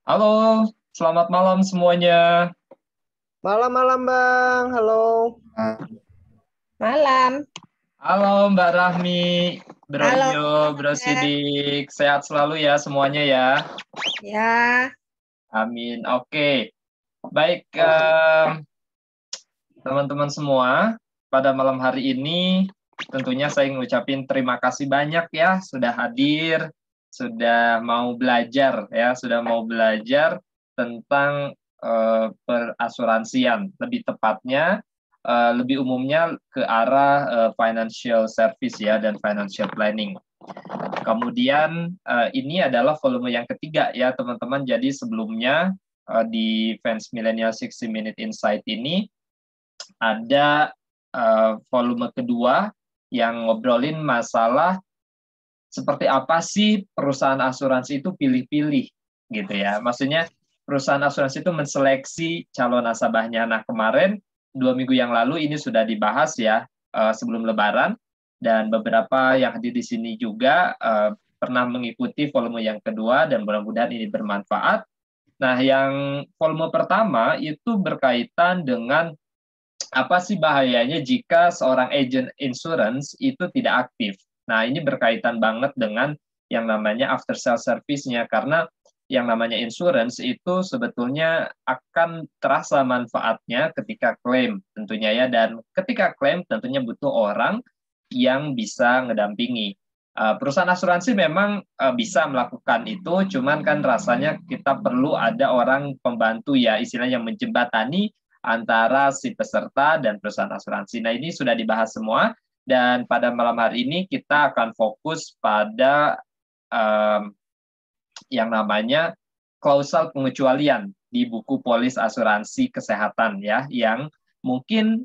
Halo, selamat malam semuanya. Malam-malam Bang, halo. Malam. Halo Mbak Rahmi, Bro Halo, Iyo, Bro Teh. Sidik. Sehat selalu ya semuanya ya. Ya, Amin. Oke, baik teman-teman semua. Pada malam hari ini tentunya saya ngucapin terima kasih banyak ya sudah hadir, sudah mau belajar ya, sudah mau belajar tentang perasuransian. Lebih tepatnya lebih umumnya ke arah financial service ya dan financial planning. Kemudian ini adalah volume yang ketiga ya teman-teman. Jadi sebelumnya di Fans Millennial 60 Minute Insight ini ada volume kedua yang ngobrolin masalah seperti apa sih perusahaan asuransi itu pilih-pilih gitu ya. Maksudnya perusahaan asuransi itu menseleksi calon nasabahnya. Nah kemarin 2 minggu yang lalu ini sudah dibahas ya sebelum Lebaran, dan beberapa yang hadir di sini juga pernah mengikuti volume yang kedua dan mudah-mudahan ini bermanfaat. Nah yang volume pertama itu berkaitan dengan apa sih bahayanya jika seorang agent insurance itu tidak aktif. Nah, ini berkaitan banget dengan yang namanya after sale service-nya, karena yang namanya insurance itu sebetulnya akan terasa manfaatnya ketika klaim tentunya ya, dan ketika klaim tentunya butuh orang yang bisa ngedampingi. Perusahaan asuransi memang bisa melakukan itu, cuman kan rasanya kita perlu ada orang pembantu ya, istilahnya yang menjembatani antara si peserta dan perusahaan asuransi. Nah, ini sudah dibahas semua, dan pada malam hari ini kita akan fokus pada um, yang namanya klausal pengecualian di buku polis asuransi kesehatan ya, yang mungkin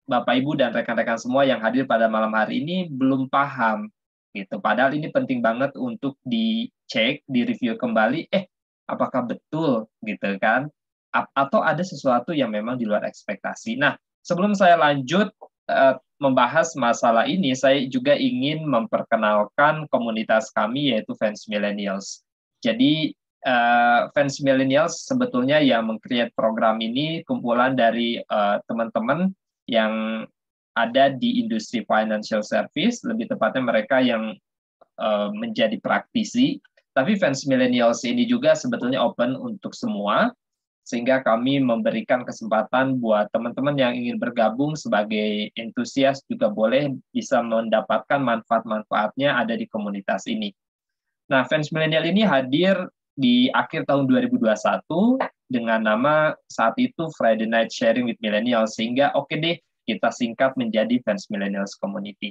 Bapak Ibu dan rekan-rekan semua yang hadir pada malam hari ini belum paham gitu. Padahal ini penting banget untuk dicek, direview kembali, apakah betul gitu kan? Atau ada sesuatu yang memang di luar ekspektasi. Nah, sebelum saya lanjut membahas masalah ini, saya juga ingin memperkenalkan komunitas kami yaitu Fans Millennials. Jadi Fans Millennials sebetulnya yang meng-create program ini kumpulan dari teman-teman yang ada di industri financial service, lebih tepatnya mereka yang menjadi praktisi. Tapi Fans Millennials ini juga sebetulnya open untuk semua, sehingga kami memberikan kesempatan buat teman-teman yang ingin bergabung sebagai entusias juga boleh bisa mendapatkan manfaat-manfaatnya ada di komunitas ini. Nah, Fans Millennial ini hadir di akhir tahun 2021 dengan nama saat itu Friday Night Sharing with Millennials, sehingga oke deh kita singkat menjadi Fans Millennials Community.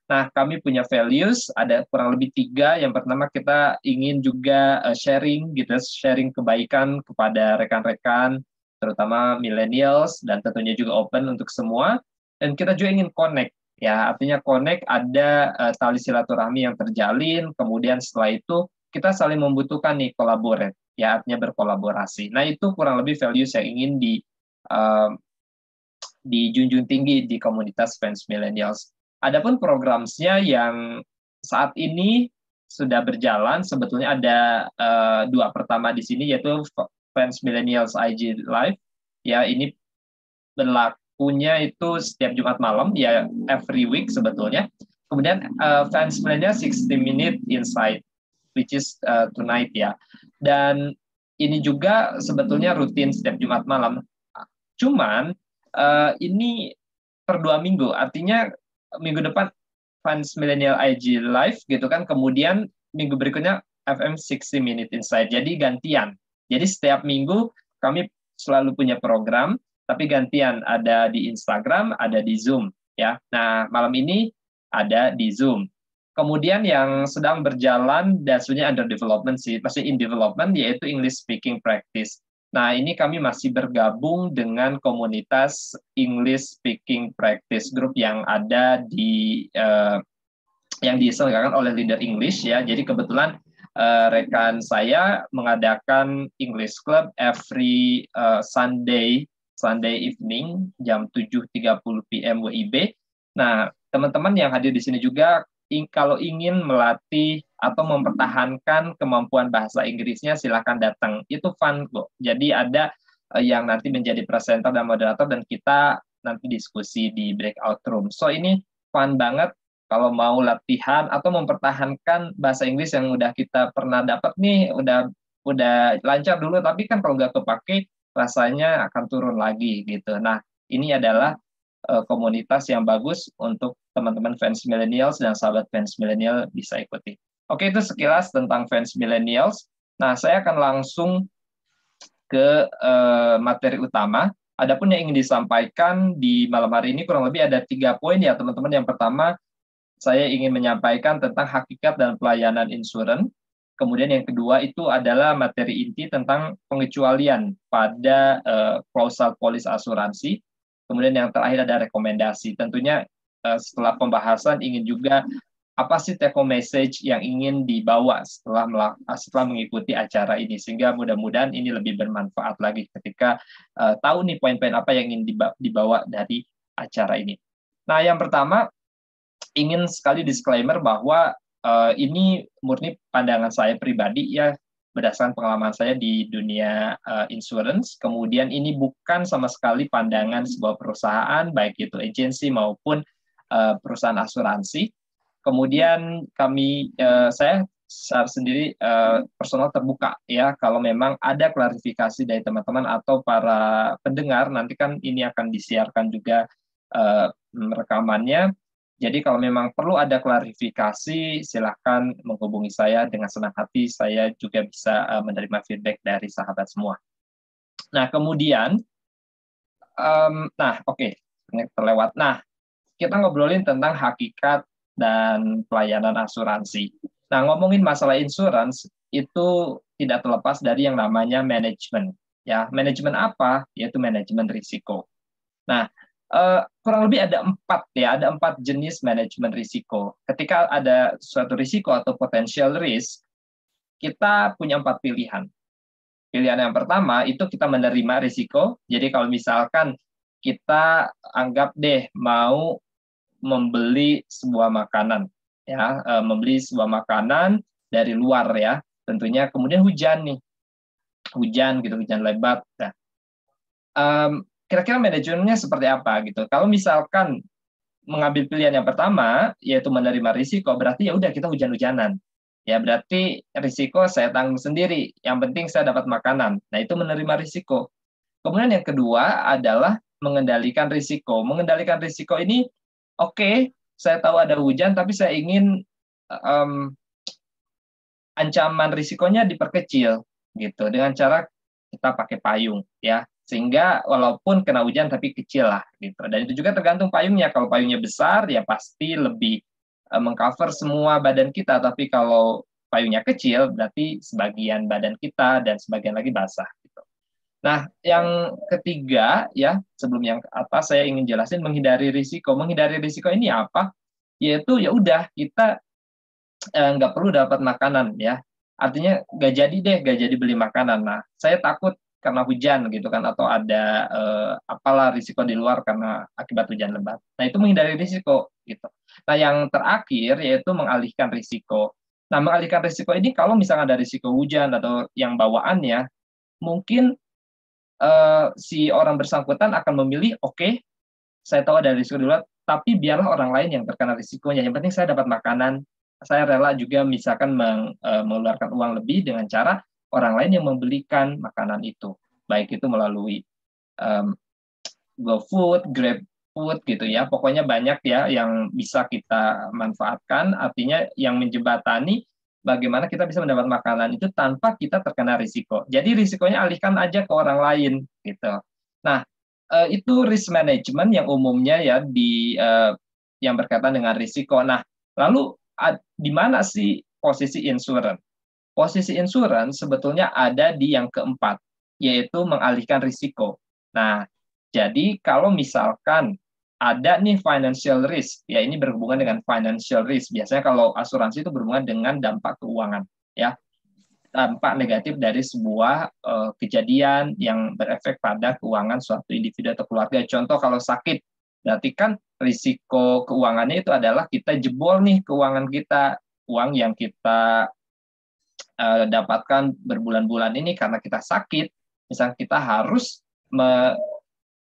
Nah, kami punya values, ada kurang lebih 3. Yang pertama, kita ingin juga sharing, gitu, sharing kebaikan kepada rekan-rekan, terutama millennials, dan tentunya juga open untuk semua. Dan kita juga ingin connect, ya, artinya connect, ada tali silaturahmi yang terjalin, kemudian setelah itu kita saling membutuhkan nih collaborate, ya, artinya berkolaborasi. Nah, itu kurang lebih values yang ingin uh, dijunjung tinggi di komunitas fans millennials. Adapun programnya yang saat ini sudah berjalan, sebetulnya ada 2 pertama di sini, yaitu Fans Millennials IG Live. Ya, ini berlakunya itu setiap Jumat malam, ya every week sebetulnya. Kemudian Fans Millennials 60 Minute Insight, which is tonight ya. Dan ini juga sebetulnya rutin setiap Jumat malam. Cuman ini per 2 minggu, artinya minggu depan Fans Millennial IG Live gitu kan, kemudian minggu berikutnya FM 60 Minute Insight. Jadi gantian. Jadi setiap minggu kami selalu punya program, tapi gantian, ada di Instagram, ada di Zoom ya. Nah, malam ini ada di Zoom. Kemudian yang sedang berjalan dan sebenarnya under development sih, masih in development, yaitu English Speaking Practice. Nah, ini kami masih bergabung dengan komunitas English Speaking Practice Group yang ada di yang diselenggarakan oleh Leader English ya. Jadi kebetulan rekan saya mengadakan English Club every Sunday evening jam 7.30 PM WIB. Nah, teman-teman yang hadir di sini juga kalau ingin melatih atau mempertahankan kemampuan bahasa Inggrisnya, silahkan datang. Itu fun kok. Jadi ada yang nanti menjadi presenter dan moderator, dan kita nanti diskusi di breakout room. So ini fun banget kalau mau latihan atau mempertahankan bahasa Inggris yang udah kita pernah dapat nih, udah lancar dulu, tapi kan kalau nggak kepake rasanya akan turun lagi gitu. Nah, ini adalah komunitas yang bagus untuk teman-teman fans millennials dan sahabat fans millennial bisa ikuti. Oke, itu sekilas tentang fans millennials. Nah, saya akan langsung ke materi utama. Adapun yang ingin disampaikan di malam hari ini kurang lebih ada 3 poin ya teman-teman. Yang pertama, saya ingin menyampaikan tentang hakikat dan pelayanan insurans. Kemudian yang kedua itu adalah materi inti tentang pengecualian pada klausal polis asuransi. Kemudian yang terakhir ada rekomendasi. Tentunya setelah pembahasan ingin juga apa sih take home message yang ingin dibawa setelah mengikuti acara ini, sehingga mudah-mudahan ini lebih bermanfaat lagi ketika tahu nih poin-poin apa yang ingin dibawa dari acara ini. Nah, yang pertama ingin sekali disclaimer bahwa ini murni pandangan saya pribadi ya, berdasarkan pengalaman saya di dunia insurance. Kemudian ini bukan sama sekali pandangan sebuah perusahaan, baik itu agensi maupun perusahaan asuransi. Kemudian saya secara sendiri personal terbuka ya, kalau memang ada klarifikasi dari teman-teman atau para pendengar, nanti kan ini akan disiarkan juga rekamannya. Jadi kalau memang perlu ada klarifikasi, silahkan menghubungi saya dengan senang hati. Saya juga bisa menerima feedback dari sahabat semua. Nah, kemudian, ini terlewat. Nah, kita ngobrolin tentang hakikat dan pelayanan asuransi. Nah, ngomongin masalah insurance, itu tidak terlepas dari yang namanya manajemen. Ya, manajemen apa? Yaitu manajemen risiko. Nah, kurang lebih ada 4 jenis manajemen risiko. Ketika ada suatu risiko atau potential risk, kita punya 4 pilihan. Pilihan yang pertama itu kita menerima risiko. Jadi kalau misalkan kita anggap deh mau membeli sebuah makanan, ya, membeli sebuah makanan dari luar ya, tentunya kemudian hujan lebat. Nah, kira-kira manajemennya seperti apa gitu? Kalau misalkan mengambil pilihan yang pertama, yaitu menerima risiko, berarti ya udah kita hujan-hujanan. Ya berarti risiko saya tanggung sendiri. Yang penting saya dapat makanan. Nah itu menerima risiko. Kemudian yang kedua adalah mengendalikan risiko. Mengendalikan risiko ini, oke, saya tahu ada hujan, tapi saya ingin ancaman risikonya diperkecil gitu dengan cara kita pakai payung ya, sehingga walaupun kena hujan tapi kecil lah gitu. Dan itu juga tergantung payungnya. Kalau payungnya besar ya pasti lebih mengcover semua badan kita, tapi kalau payungnya kecil berarti sebagian badan kita dan sebagian lagi basah gitu. Nah, yang ketiga ya, sebelum yang atas saya ingin jelasin menghindari risiko. Menghindari risiko ini apa? Yaitu ya udah kita nggak perlu dapat makanan ya. Artinya nggak jadi beli makanan. Nah, saya takut karena hujan gitu kan, atau ada apalah risiko di luar karena akibat hujan lebat. Nah, itu menghindari risiko gitu. Nah, yang terakhir yaitu mengalihkan risiko. Nah, mengalihkan risiko ini kalau misalnya ada risiko hujan atau yang bawaannya, mungkin si orang bersangkutan akan memilih, oke, saya tahu ada risiko di luar, tapi biarlah orang lain yang terkena risikonya. Yang penting saya dapat makanan. Saya rela juga misalkan mengeluarkan uang lebih dengan cara orang lain yang membelikan makanan itu, baik itu melalui GoFood, GrabFood gitu ya. Pokoknya banyak ya yang bisa kita manfaatkan. Artinya yang menjembatani bagaimana kita bisa mendapat makanan itu tanpa kita terkena risiko. Jadi risikonya alihkan aja ke orang lain gitu. Nah, itu risk management yang umumnya ya yang berkaitan dengan risiko. Nah, lalu di mana sih posisi insurance? Posisi insurance sebetulnya ada di yang keempat, yaitu mengalihkan risiko. Nah, jadi kalau misalkan ada nih financial risk, ya ini berhubungan dengan financial risk. Biasanya kalau asuransi itu berhubungan dengan dampak keuangan, ya, dampak negatif dari sebuah kejadian yang berefek pada keuangan suatu individu atau keluarga. Contoh kalau sakit, Berarti kan risiko keuangannya itu adalah kita jebol nih keuangan kita, uang yang kita dapatkan berbulan-bulan ini karena kita sakit. Misalnya kita harus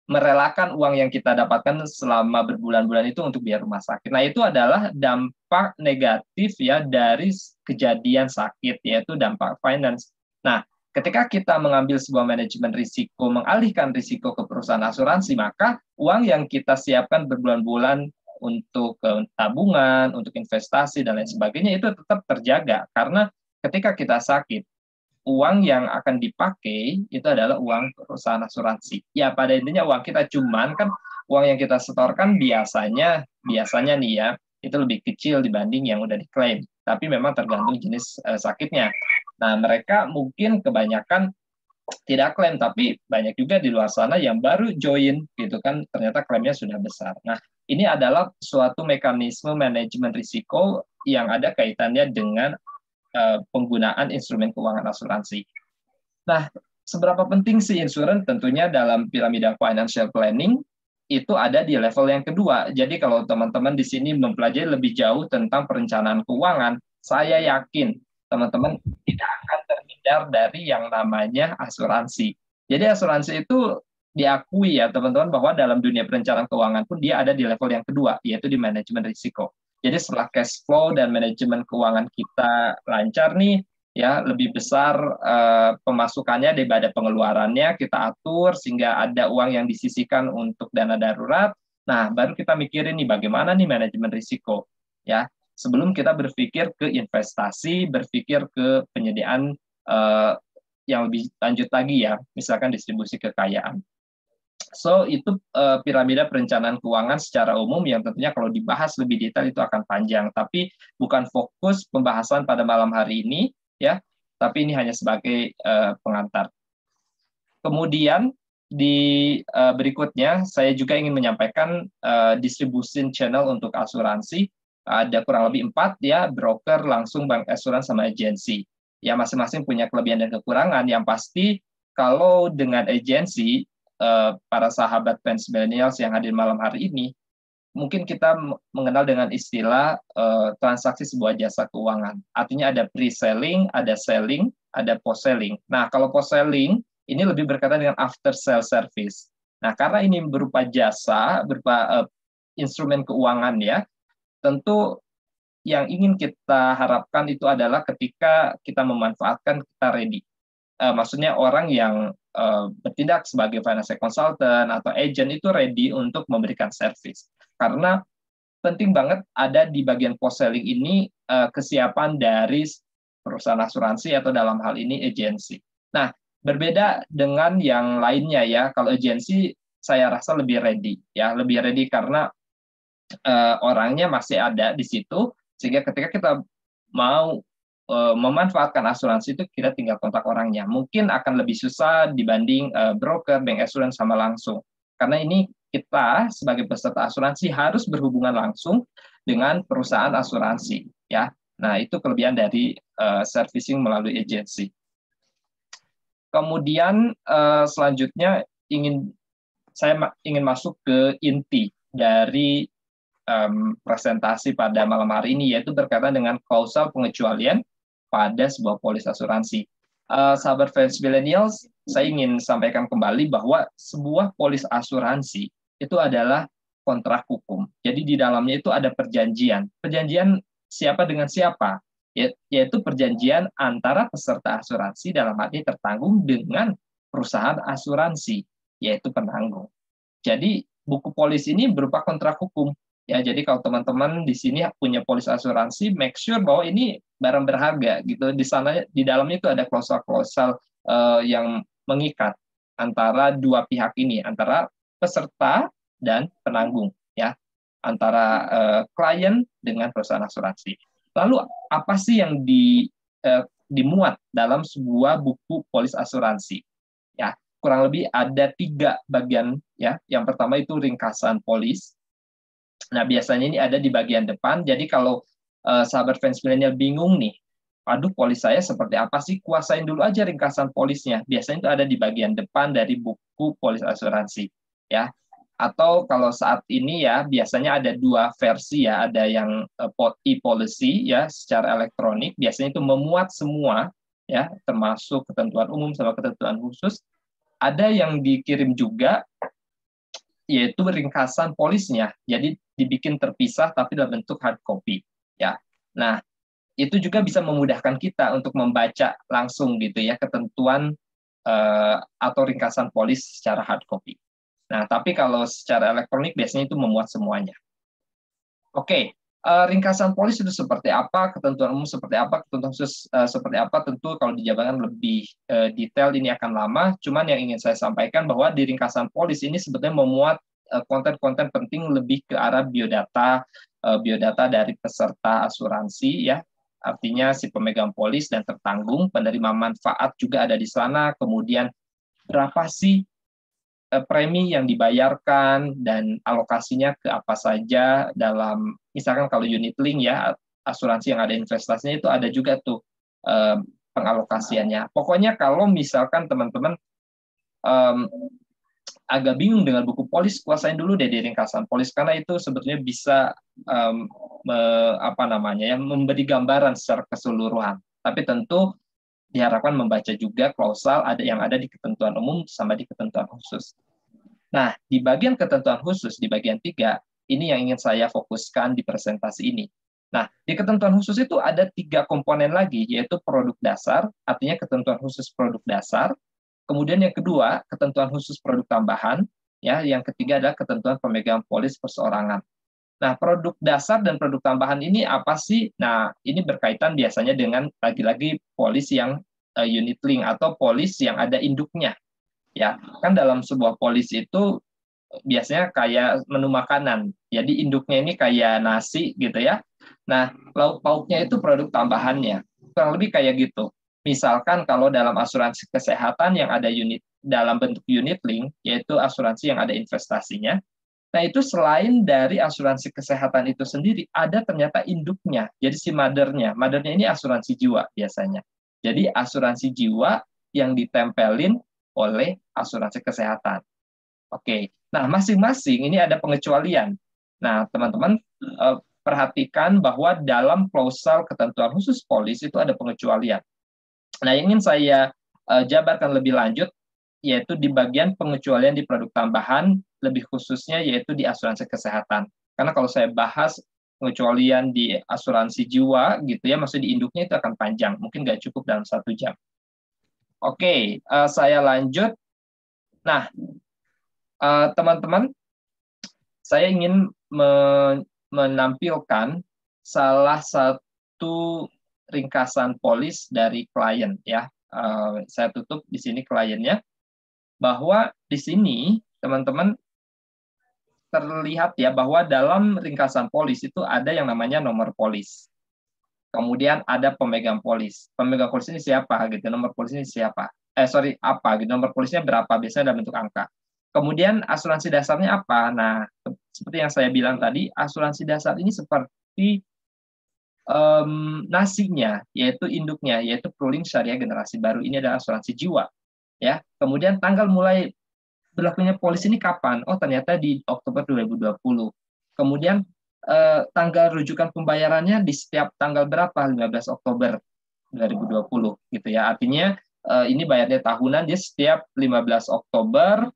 merelakan uang yang kita dapatkan selama berbulan-bulan itu untuk biaya rumah sakit. Nah, itu adalah dampak negatif ya dari kejadian sakit, yaitu dampak finance. Nah, ketika kita mengambil sebuah manajemen risiko, mengalihkan risiko ke perusahaan asuransi, maka uang yang kita siapkan berbulan-bulan untuk tabungan, untuk investasi, dan lain sebagainya itu tetap terjaga. Karena ketika kita sakit, uang yang akan dipakai itu adalah uang perusahaan asuransi. Ya, pada intinya uang kita, cuman kan uang yang kita setorkan biasanya nih ya, itu lebih kecil dibanding yang udah diklaim. Tapi memang tergantung jenis sakitnya. Nah, mereka mungkin kebanyakan tidak klaim, tapi banyak juga di luar sana yang baru join gitu kan, ternyata klaimnya sudah besar. Nah, ini adalah suatu mekanisme manajemen risiko yang ada kaitannya dengan penggunaan instrumen keuangan asuransi. Nah, seberapa penting sih insurance? Tentunya dalam piramida financial planning itu ada di level yang kedua. Jadi kalau teman-teman di sini mempelajari lebih jauh tentang perencanaan keuangan, saya yakin teman-teman tidak akan terhindar dari yang namanya asuransi. Jadi asuransi itu diakui ya teman-teman bahwa dalam dunia perencanaan keuangan pun dia ada di level yang kedua, yaitu di manajemen risiko. Jadi setelah cash flow dan manajemen keuangan kita lancar nih, ya lebih besar pemasukannya daripada pengeluarannya, kita atur sehingga ada uang yang disisihkan untuk dana darurat. Nah, baru kita mikirin nih bagaimana nih manajemen risiko, ya. Sebelum kita berpikir ke investasi, berpikir ke penyediaan yang lebih lanjut lagi ya, misalkan distribusi kekayaan. So, itu piramida perencanaan keuangan secara umum yang tentunya kalau dibahas lebih detail itu akan panjang. Tapi bukan fokus pembahasan pada malam hari ini, ya. Tapi ini hanya sebagai pengantar. Kemudian di berikutnya, saya juga ingin menyampaikan distribution channel untuk asuransi. Ada kurang lebih 4 ya, broker, langsung, bank asuransi, sama agensi. Ya, masing-masing punya kelebihan dan kekurangan. Yang pasti, kalau dengan agensi, para sahabat fans millennials yang hadir malam hari ini, mungkin kita mengenal dengan istilah transaksi sebuah jasa keuangan. Artinya ada pre-selling, ada selling, ada post-selling. Nah, kalau post-selling, ini lebih berkaitan dengan after sale service. Nah, karena ini berupa jasa, berupa instrumen keuangan ya, tentu yang ingin kita harapkan itu adalah ketika kita memanfaatkan, kita ready. Maksudnya orang yang bertindak sebagai financial consultant atau agent itu ready untuk memberikan service. Karena penting banget ada di bagian post-selling ini kesiapan dari perusahaan asuransi atau dalam hal ini agensi. Nah, berbeda dengan yang lainnya ya, kalau agensi saya rasa lebih ready ya, lebih ready karena orangnya masih ada di situ, sehingga ketika kita mau memanfaatkan asuransi itu kita tinggal kontak orangnya. Mungkin akan lebih susah dibanding broker, bank asuransi sama langsung. Karena ini kita sebagai peserta asuransi harus berhubungan langsung dengan perusahaan asuransi, ya. Nah, itu kelebihan dari servicing melalui agensi. Kemudian selanjutnya saya ingin masuk ke inti dari presentasi pada malam hari ini, yaitu berkaitan dengan kausal pengecualian pada sebuah polis asuransi. Sahabat fans millennials, saya ingin sampaikan kembali bahwa sebuah polis asuransi itu adalah kontrak hukum. Jadi di dalamnya itu ada perjanjian. Perjanjian siapa dengan siapa? Yaitu perjanjian antara peserta asuransi dalam hal ini tertanggung dengan perusahaan asuransi, yaitu penanggung. Jadi buku polis ini berupa kontrak hukum. Ya, jadi kalau teman-teman di sini punya polis asuransi, make sure bahwa ini barang berharga gitu. Di sana, di dalamnya itu ada klausal-klausal yang mengikat antara dua pihak ini, antara peserta dan penanggung, ya, antara klien dengan perusahaan asuransi. Lalu apa sih yang dimuat dalam sebuah buku polis asuransi? Ya, kurang lebih ada 3 bagian, ya. Yang pertama itu ringkasan polis. Nah, biasanya ini ada di bagian depan. Jadi kalau sahabat fans milenial bingung nih, aduh polis saya seperti apa sih? Kuasain dulu aja ringkasan polisnya. Biasanya itu ada di bagian depan dari buku polis asuransi. Ya, Atau kalau saat ini ya biasanya ada dua versi ya, ada yang e-policy ya secara elektronik, biasanya itu memuat semua ya, termasuk ketentuan umum sama ketentuan khusus. Ada yang dikirim juga yaitu ringkasan polisnya. Jadi dibikin terpisah tapi dalam bentuk hard copy ya. Nah, itu juga bisa memudahkan kita untuk membaca langsung gitu ya ketentuan atau ringkasan polis secara hard copy. Nah, tapi kalau secara elektronik biasanya itu memuat semuanya. Oke, ringkasan polis itu seperti apa, ketentuan umum seperti apa, ketentuan khusus seperti apa, tentu kalau dijabarkan lebih detail ini akan lama, cuman yang ingin saya sampaikan bahwa di ringkasan polis ini sebetulnya memuat konten-konten penting lebih ke arah biodata dari peserta asuransi ya, artinya si pemegang polis dan tertanggung, penerima manfaat juga ada di sana, kemudian berapa sih premi yang dibayarkan dan alokasinya ke apa saja dalam, misalkan kalau unit link ya, asuransi yang ada investasinya itu ada juga tuh pengalokasiannya. Pokoknya kalau misalkan teman-teman agak bingung dengan buku polis, kuasain dulu deh di ringkasan polis karena itu sebetulnya bisa memberi gambaran secara keseluruhan. Tapi tentu diharapkan membaca juga klausal yang ada di ketentuan umum sama di ketentuan khusus. Nah, di bagian ketentuan khusus, di bagian 3, ini yang ingin saya fokuskan di presentasi ini. Nah, di ketentuan khusus itu ada 3 komponen lagi, yaitu produk dasar, artinya ketentuan khusus produk dasar. Kemudian yang kedua, ketentuan khusus produk tambahan. Ya, yang ketiga adalah ketentuan pemegang polis perseorangan. Nah, produk dasar dan produk tambahan ini apa sih? Nah, ini berkaitan biasanya dengan lagi-lagi polis yang unit link atau polis yang ada induknya. Ya, kan dalam sebuah polis itu biasanya kayak menu makanan. Jadi induknya ini kayak nasi gitu ya. Nah, lauk pauknya itu produk tambahannya. Kurang lebih kayak gitu. Misalkan kalau dalam asuransi kesehatan yang ada unit dalam bentuk unit link, yaitu asuransi yang ada investasinya. Nah, itu selain dari asuransi kesehatan itu sendiri, ada ternyata induknya. Jadi si mothernya ini asuransi jiwa biasanya. Jadi asuransi jiwa yang ditempelin oleh asuransi kesehatan. Oke, nah masing-masing ini ada pengecualian. Nah, teman-teman perhatikan bahwa dalam klausal ketentuan khusus polis itu ada pengecualian. Nah, yang ingin saya jabarkan lebih lanjut yaitu di bagian pengecualian di produk tambahan, lebih khususnya yaitu di asuransi kesehatan. Karena kalau saya bahas pengecualian di asuransi jiwa gitu ya, maksudnya di induknya itu akan panjang, mungkin nggak cukup dalam 1 jam. Oke, saya lanjut. Nah, teman-teman, saya ingin menampilkan salah satu ringkasan polis dari klien ya. Saya tutup di sini kliennya, bahwa di sini teman-teman terlihat ya bahwa dalam ringkasan polis itu ada yang namanya nomor polis. Kemudian ada pemegang polis. Pemegang polis ini siapa gitu, nomor polis ini siapa? Apa gitu, nomor polisnya berapa, biasanya dalam bentuk angka. Kemudian asuransi dasarnya apa? Nah, seperti yang saya bilang tadi, asuransi dasar ini seperti nasinya, yaitu induknya, yaitu Prulink Syariah Generasi Baru. Ini adalah asuransi jiwa. Ya, kemudian tanggal mulai berlakunya polis ini kapan? Oh, ternyata di Oktober 2020. Kemudian tanggal rujukan pembayarannya di setiap tanggal berapa? 15 Oktober 2020 gitu ya. Artinya ini bayarnya tahunan, dia setiap 15 Oktober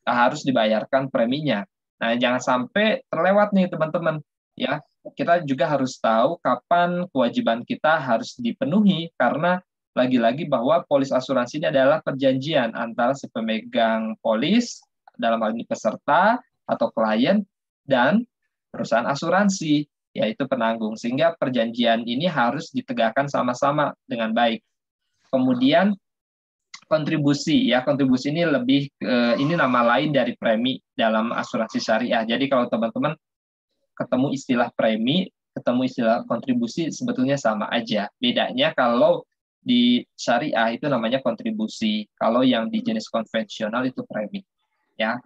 harus dibayarkan preminya. Nah, jangan sampai terlewat nih teman-teman ya. Kita juga harus tahu kapan kewajiban kita harus dipenuhi, karena lagi-lagi bahwa polis asuransi ini adalah perjanjian antara si pemegang polis, dalam hal ini peserta atau klien, dan perusahaan asuransi, yaitu penanggung. Sehingga perjanjian ini harus ditegakkan sama-sama dengan baik. Kemudian kontribusi, ya kontribusi ini ini nama lain dari premi dalam asuransi syariah. Jadi kalau teman-teman ketemu istilah premi, ketemu istilah kontribusi, sebetulnya sama aja. Bedanya kalau di syariah itu namanya kontribusi, kalau yang di jenis konvensional itu premi. Ya.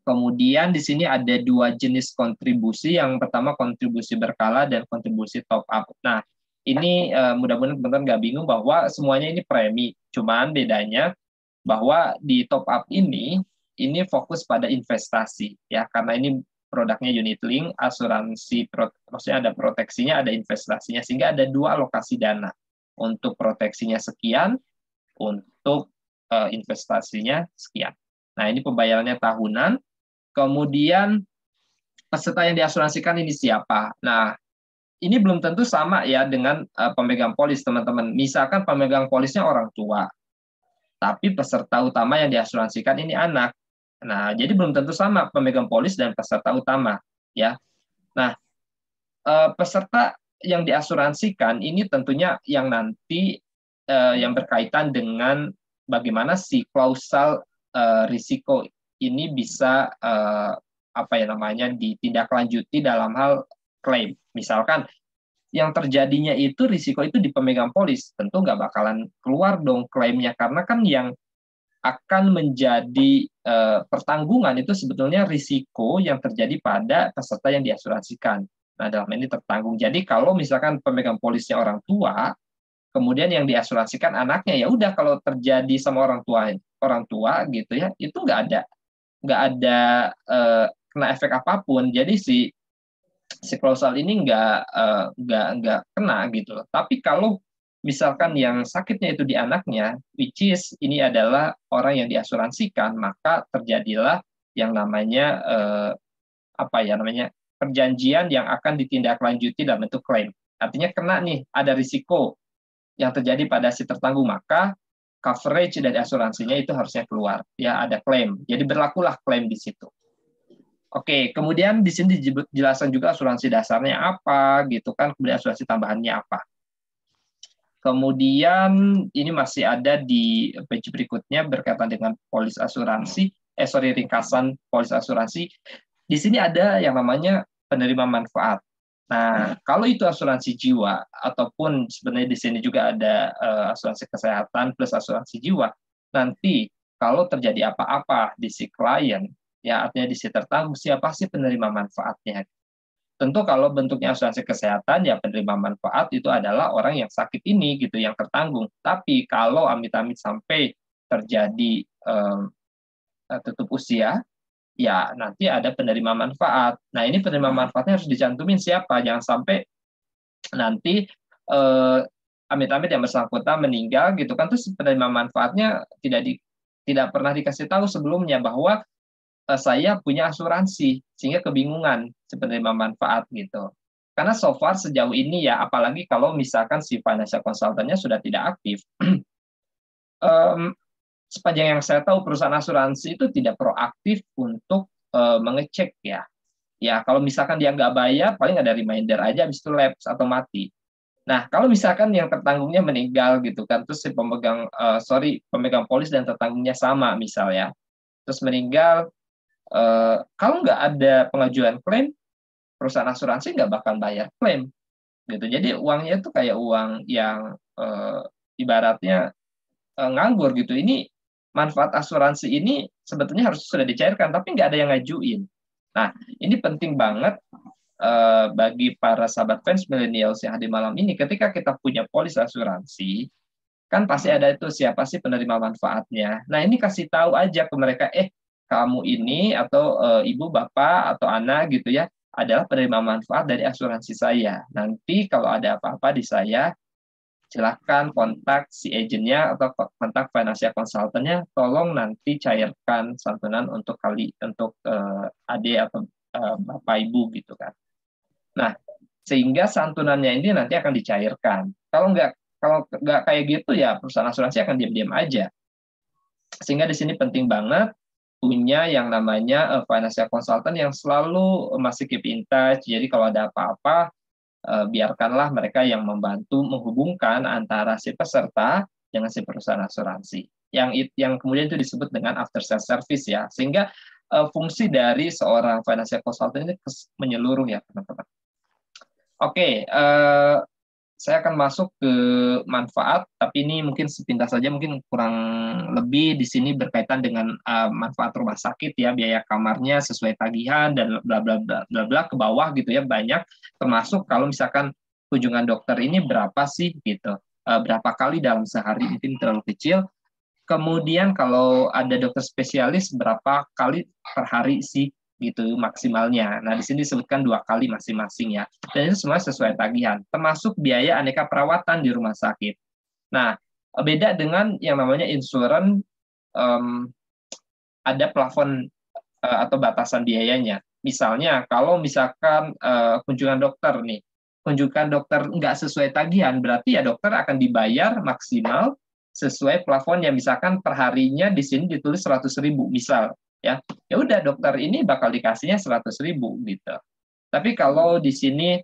Kemudian di sini ada 2 jenis kontribusi. Yang pertama kontribusi berkala dan kontribusi top up. Nah, ini mudah-mudahan teman-teman nggak bingung bahwa semuanya ini premi. Cuman bedanya bahwa di top up ini ini fokus pada investasi ya, karena ini produknya unit link, asuransi, maksudnya ada proteksinya, ada investasinya, sehingga ada 2 alokasi dana. Untuk proteksinya sekian, untuk investasinya sekian. Nah, ini pembayarannya tahunan. Kemudian peserta yang diasuransikan ini siapa? Nah, ini belum tentu sama ya dengan pemegang polis, teman-teman. Misalkan pemegang polisnya orang tua, tapi peserta utama yang diasuransikan ini anak. Nah, jadi belum tentu sama pemegang polis dan peserta utama, ya. Nah, peserta yang diasuransikan ini tentunya yang nanti yang berkaitan dengan bagaimana si klausal risiko ini bisa ditindaklanjuti dalam hal klaim. Misalkan yang terjadinya itu risiko itu di pemegang polis, tentu nggak bakalan keluar dong klaimnya, karena kan yang akan menjadi pertanggungan itu sebetulnya risiko yang terjadi pada peserta yang diasuransikan. Nah, dalam ini tertanggung. Jadi kalau misalkan pemegang polisnya orang tua, kemudian yang diasuransikan anaknya, ya udah, kalau terjadi sama orang tua gitu ya, itu nggak ada kena efek apapun. Jadi si klausal ini nggak kena gitu. Tapi kalau misalkan yang sakitnya itu di anaknya, which is ini adalah orang yang diasuransikan, maka terjadilah yang namanya perjanjian yang akan ditindaklanjuti dalam bentuk klaim. Artinya kena nih, ada risiko yang terjadi pada si tertanggung, maka coverage dari asuransinya itu harusnya keluar. Ya, ada klaim. Jadi berlakulah klaim di situ. Oke, kemudian di sini dijelaskan juga asuransi dasarnya apa, gitu kan, kemudian asuransi tambahannya apa. Kemudian ini masih ada di page berikutnya berkaitan dengan polis asuransi, ringkasan polis asuransi. Di sini ada yang namanya penerima manfaat. Nah, kalau itu asuransi jiwa, ataupun sebenarnya di sini juga ada asuransi kesehatan plus asuransi jiwa, nanti kalau terjadi apa-apa di si klien, ya artinya di si tertanggung, siapa sih penerima manfaatnya? Tentu kalau bentuknya asuransi kesehatan, ya penerima manfaat itu adalah orang yang sakit ini, gitu, yang tertanggung. Tapi kalau amit-amit sampai terjadi tutup usia, ya nanti ada penerima manfaat. Nah, ini penerima manfaatnya harus dicantumin siapa, jangan sampai nanti amit-amit yang bersangkutan meninggal gitu kan, terus penerima manfaatnya tidak pernah dikasih tahu sebelumnya bahwa saya punya asuransi, sehingga kebingungan si penerima manfaat gitu. Karena so far sejauh ini ya, apalagi kalau misalkan si financial consultant-nya sudah tidak aktif, sepanjang yang saya tahu perusahaan asuransi itu tidak proaktif untuk mengecek ya. Ya, kalau misalkan dia nggak bayar, paling ada reminder aja, habis itu lapse atau mati. Nah, kalau misalkan yang tertanggungnya meninggal gitu kan, terus si pemegang polis dan tertanggungnya sama misalnya, terus meninggal, kalau nggak ada pengajuan klaim, perusahaan asuransi nggak bakal bayar klaim gitu. Jadi uangnya itu kayak uang yang ibaratnya nganggur gitu. Ini manfaat asuransi ini sebetulnya harus sudah dicairkan, tapi nggak ada yang ngajuin. Nah, ini penting banget bagi para sahabat fans millennials yang hadir malam ini. Ketika kita punya polis asuransi, kan pasti ada itu siapa sih penerima manfaatnya. Nah, ini kasih tahu aja ke mereka, kamu ini atau ibu, bapak, atau anak gitu ya, adalah penerima manfaat dari asuransi saya. Nanti kalau ada apa-apa di saya, silahkan kontak si agennya atau kontak financial consultant-nya, tolong nanti cairkan santunan untuk adik atau bapak ibu gitu kan. Nah, sehingga santunannya ini nanti akan dicairkan. Kalau nggak kayak gitu ya perusahaan asuransi akan diam-diam aja. Sehingga di sini penting banget punya yang namanya financial consultant yang selalu masih keep in touch. Jadi kalau ada apa-apa, biarkanlah mereka yang membantu menghubungkan antara si peserta dengan si perusahaan asuransi. Yang kemudian itu disebut dengan after sales service ya. Sehingga fungsi dari seorang financial consultant ini menyeluruh ya teman-teman. Oke, saya akan masuk ke manfaat, tapi ini mungkin sepintas saja, mungkin kurang lebih di sini berkaitan dengan manfaat rumah sakit ya, biaya kamarnya sesuai tagihan dan bla bla bla bla bla ke bawah gitu ya, banyak, termasuk kalau misalkan kunjungan dokter ini berapa sih gitu, berapa kali dalam sehari, mungkin terlalu kecil. Kemudian kalau ada dokter spesialis berapa kali per hari sih gitu maksimalnya. Nah, di sini disebutkan 2 kali masing-masing ya. Dan itu semua sesuai tagihan, termasuk biaya aneka perawatan di rumah sakit. Nah, beda dengan yang namanya insurance, ada plafon atau batasan biayanya. Misalnya, kalau misalkan kunjungan dokter nih, kunjungan dokter nggak sesuai tagihan, berarti ya dokter akan dibayar maksimal sesuai plafon yang misalkan per harinya di sini ditulis 100.000 misal ya. Ya udah dokter ini bakal dikasihnya 100.000 gitu. Tapi kalau di sini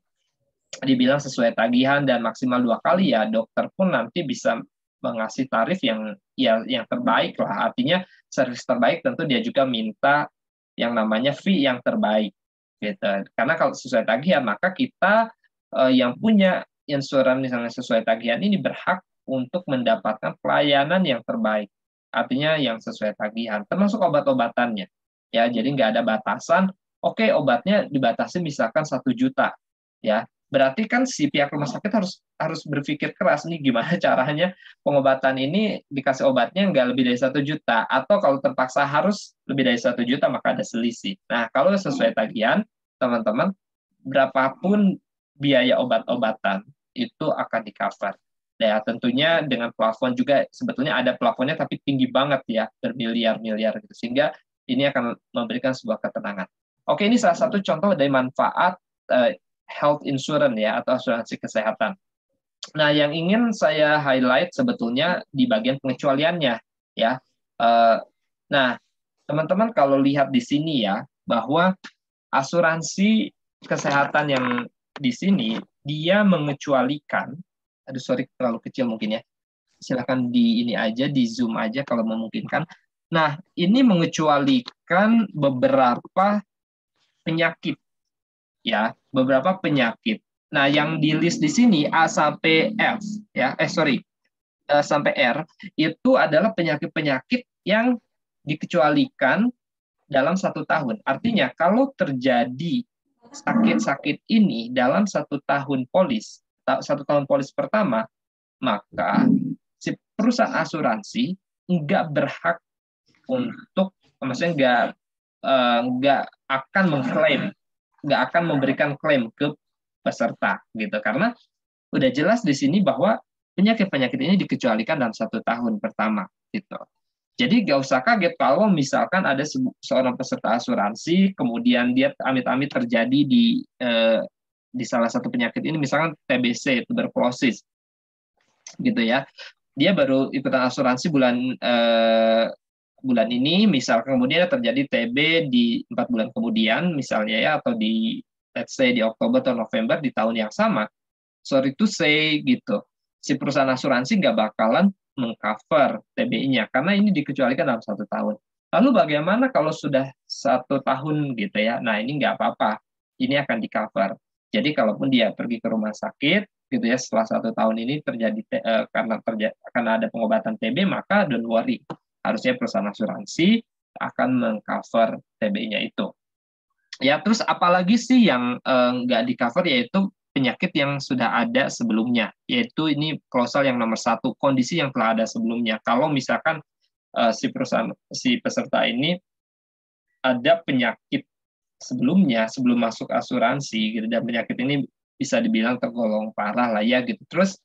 dibilang sesuai tagihan dan maksimal 2 kali ya dokter pun nanti bisa mengasih tarif yang yang terbaik lah. Artinya servis terbaik tentu dia juga minta yang namanya fee yang terbaik gitu. Karena kalau sesuai tagihan maka kita yang punya insuran misalnya sesuai tagihan ini berhak untuk mendapatkan pelayanan yang terbaik. Artinya yang sesuai tagihan, termasuk obat-obatannya. Ya, jadi nggak ada batasan. Oke, obatnya dibatasi misalkan 1 juta. Ya, berarti kan si pihak rumah sakit harus berpikir keras nih gimana caranya pengobatan ini dikasih obatnya nggak lebih dari 1 juta, atau kalau terpaksa harus lebih dari 1 juta maka ada selisih. Nah, kalau sesuai tagihan, teman-teman, berapapun biaya obat-obatan itu akan di-cover. Ya, tentunya dengan plafon juga sebetulnya ada plafonnya tapi tinggi banget ya, bermiliar-miliar gitu. Sehingga ini akan memberikan sebuah ketenangan. Oke, ini salah satu contoh dari manfaat health insurance ya, atau asuransi kesehatan. Nah, yang ingin saya highlight sebetulnya di bagian pengecualiannya ya. Nah, teman-teman kalau lihat di sini ya, bahwa asuransi kesehatan yang di sini dia mengecualikan, aduh sorry terlalu kecil mungkin ya, silakan di ini aja, di zoom aja kalau memungkinkan. Nah, ini mengecualikan beberapa penyakit ya, beberapa penyakit. Nah, yang di list di sini A sampai F ya, sampai R itu adalah penyakit-penyakit yang dikecualikan dalam 1 tahun. Artinya kalau terjadi sakit-sakit ini dalam 1 tahun polis, 1 tahun polis pertama, maka si perusahaan asuransi nggak berhak untuk, maksudnya nggak akan mengklaim, nggak akan memberikan klaim ke peserta gitu, karena udah jelas di sini bahwa penyakit-penyakit ini dikecualikan dalam 1 tahun pertama gitu. Jadi nggak usah kaget kalau misalkan ada seorang peserta asuransi, kemudian dia amit-amit terjadi di salah satu penyakit ini, misalkan TBC, tuberkulosis, gitu ya. Dia baru ikutan asuransi bulan ini, misalkan kemudian terjadi TB di 4 bulan kemudian, misalnya ya, atau di let's say di Oktober atau November di tahun yang sama. Sorry to say gitu, si perusahaan asuransi nggak bakalan mengcover TBI-nya karena ini dikecualikan dalam 1 tahun. Lalu bagaimana kalau sudah 1 tahun gitu ya? Nah, ini nggak apa-apa, ini akan di-cover. Jadi kalaupun dia pergi ke rumah sakit gitu ya, setelah 1 tahun ini terjadi karena ada pengobatan TB, maka don't worry, harusnya perusahaan asuransi akan mengcover TBI-nya itu. Ya, terus apalagi sih yang nggak di-cover, yaitu penyakit yang sudah ada sebelumnya, yaitu ini klausal yang nomor 1, kondisi yang telah ada sebelumnya. Kalau misalkan si peserta ini ada penyakit sebelumnya sebelum masuk asuransi gitu, dan penyakit ini bisa dibilang tergolong parah lah ya gitu. Terus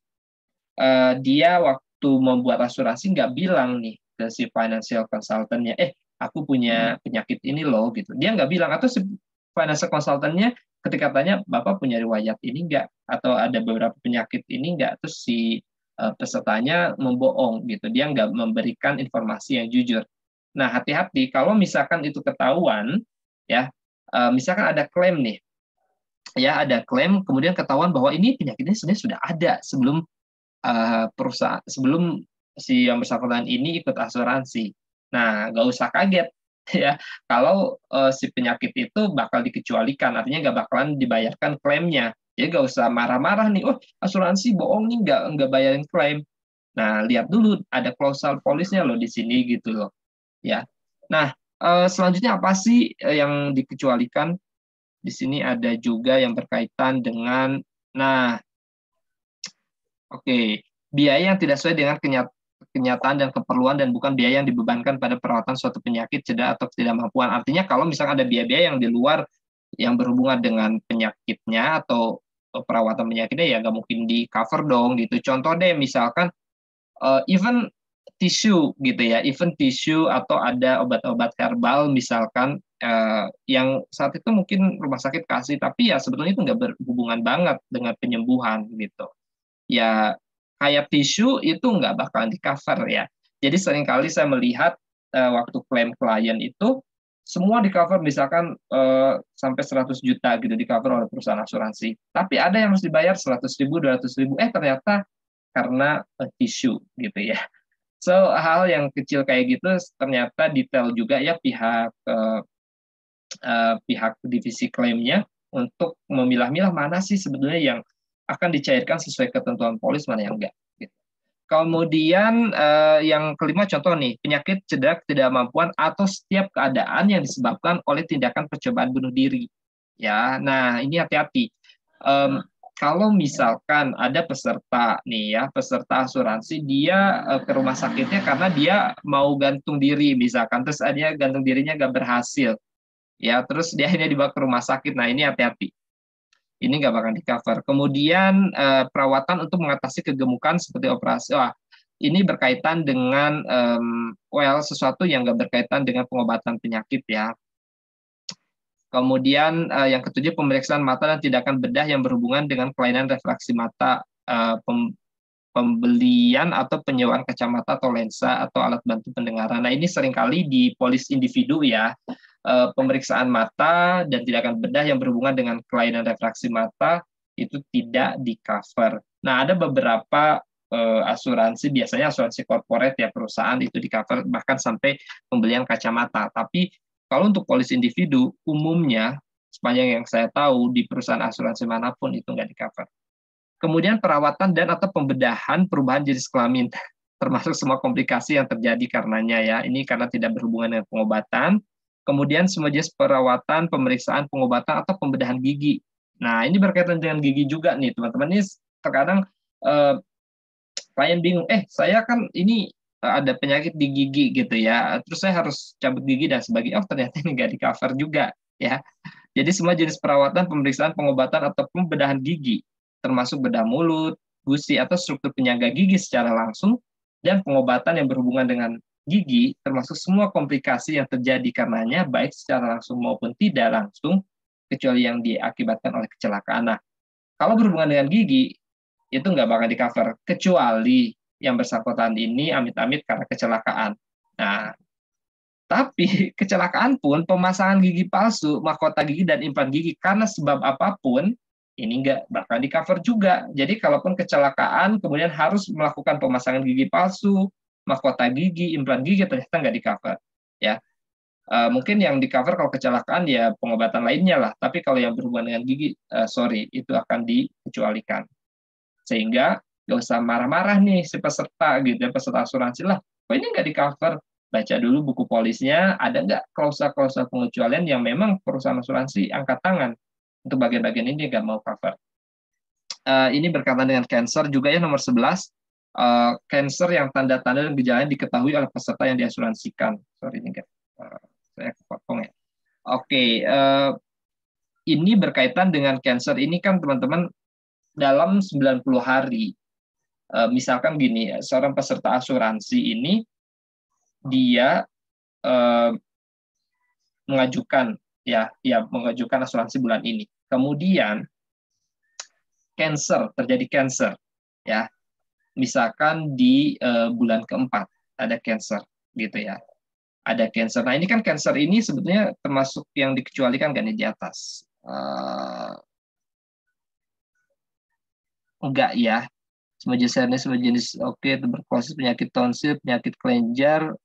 dia waktu membuat asuransi nggak bilang nih ke si financial consultant-nya, aku punya penyakit ini loh gitu. Dia nggak bilang, atau si financial consultant-nya ketika tanya, Bapak punya riwayat ini nggak? Atau ada beberapa penyakit ini nggak? Terus si pesertanya membohong gitu. Dia nggak memberikan informasi yang jujur. Nah, hati-hati kalau misalkan itu ketahuan, ya, misalkan ada klaim nih, ya ada klaim, kemudian ketahuan bahwa ini penyakitnya sebenarnya sudah ada sebelum perusahaan, sebelum si yang bersangkutan ini ikut asuransi. Nah, nggak usah kaget ya kalau si penyakit itu bakal dikecualikan, artinya nggak bakalan dibayarkan klaimnya. Jadi nggak usah marah-marah nih, oh asuransi bohong nih, nggak bayarin klaim. Nah, lihat dulu ada klausal polisnya loh di sini gitu loh ya. Nah, selanjutnya apa sih yang dikecualikan? Di sini ada juga yang berkaitan dengan, nah, oke, biaya yang tidak sesuai dengan kenyataan dan keperluan dan bukan biaya yang dibebankan pada perawatan suatu penyakit, cedera atau ketidakmampuan. Artinya kalau misalnya ada biaya-biaya yang di luar yang berhubungan dengan penyakitnya atau perawatan penyakitnya, ya nggak mungkin di cover dong gitu. Contoh deh misalkan even tisu gitu ya, even tisu atau ada obat-obat herbal misalkan yang saat itu mungkin rumah sakit kasih, tapi ya sebetulnya itu nggak berhubungan banget dengan penyembuhan gitu. Ya kayak tisu itu nggak bakalan di cover ya. Jadi seringkali saya melihat waktu klaim klien itu semua di cover, misalkan sampai 100 juta gitu di cover oleh perusahaan asuransi. Tapi ada yang harus dibayar 100.000, 200.000, ternyata karena tisu gitu ya. So hal yang kecil kayak gitu ternyata detail juga ya pihak divisi klaimnya untuk memilah-milah mana sih sebetulnya yang akan dicairkan sesuai ketentuan polis, mana yang enggak. Gitu. Kemudian yang kelima contoh nih, penyakit, cedera, ketidakmampuan atau setiap keadaan yang disebabkan oleh tindakan percobaan bunuh diri. Ya, nah ini hati-hati. Kalau misalkan ada peserta nih ya, peserta asuransi, dia ke rumah sakitnya karena dia mau gantung diri misalkan, terus dia gantung dirinya nggak berhasil, ya terus dia akhirnya dibawa ke rumah sakit. Nah ini hati-hati, ini nggak bakal di cover. Kemudian perawatan untuk mengatasi kegemukan seperti operasi. Ini berkaitan dengan sesuatu yang nggak berkaitan dengan pengobatan penyakit ya. Kemudian yang ketujuh, pemeriksaan mata dan tindakan bedah yang berhubungan dengan kelainan refraksi mata, pembelian atau penyewaan kacamata atau lensa atau alat bantu pendengaran. Nah ini seringkali di polis individu ya, pemeriksaan mata dan tindakan bedah yang berhubungan dengan kelainan refraksi mata itu tidak di cover. Nah ada beberapa asuransi, biasanya asuransi corporate ya, perusahaan itu di cover bahkan sampai pembelian kacamata. Tapi kalau untuk polis individu, umumnya sepanjang yang saya tahu di perusahaan asuransi manapun itu nggak di cover. Kemudian perawatan dan atau pembedahan perubahan jenis kelamin, termasuk semua komplikasi yang terjadi karenanya ya. Ini karena tidak berhubungan dengan pengobatan. Kemudian semua jenis perawatan, pemeriksaan, pengobatan atau pembedahan gigi. Nah ini berkaitan dengan gigi juga nih teman-teman. Ini terkadang klien bingung, saya kan ini ada penyakit di gigi gitu ya, terus saya harus cabut gigi dan sebagainya. Ternyata ini nggak di cover juga ya. Jadi semua jenis perawatan, pemeriksaan, pengobatan ataupun bedahan gigi, termasuk bedah mulut, gusi atau struktur penyangga gigi secara langsung, dan pengobatan yang berhubungan dengan gigi, termasuk semua komplikasi yang terjadi karenanya, baik secara langsung maupun tidak langsung, kecuali yang diakibatkan oleh kecelakaan. Nah, kalau berhubungan dengan gigi, itu nggak bakal di cover, kecuali yang bersangkutan ini amit-amit karena kecelakaan. Nah, tapi kecelakaan pun, pemasangan gigi palsu, mahkota gigi, dan implan gigi karena sebab apapun, ini nggak bakal di cover juga. Jadi kalaupun kecelakaan, kemudian harus melakukan pemasangan gigi palsu, mahkota gigi, implan gigi, ternyata nggak di cover. Ya, mungkin yang di cover kalau kecelakaan ya pengobatan lainnya lah. Tapi kalau yang berhubungan dengan gigi, sorry, itu akan dikecualikan. Sehingga nggak usah marah-marah nih si peserta gitu ya, peserta asuransi lah, kok ini nggak di cover. Baca dulu buku polisnya, ada nggak klausa-klausa pengecualian yang memang perusahaan asuransi angkat tangan untuk bagian-bagian ini nggak mau cover. Ini berkaitan dengan cancer juga ya, nomor 11. Cancer yang tanda-tanda dan gejalanya diketahui oleh peserta yang diasuransikan. Sorry ini nggak, saya kepotong ya. Oke, ini berkaitan dengan cancer ini kan teman-teman, dalam 90 hari, misalkan gini, seorang peserta asuransi ini, dia mengajukan mengajukan asuransi bulan ini. Kemudian terjadi cancer ya. Misalkan di bulan keempat ada cancer gitu ya. Ada cancer. Nah, ini kan cancer ini sebetulnya termasuk yang dikecualikan kan di atas. Enggak ya, semua jenis oke, tuberkulosis, penyakit tonsil, penyakit kelenjar,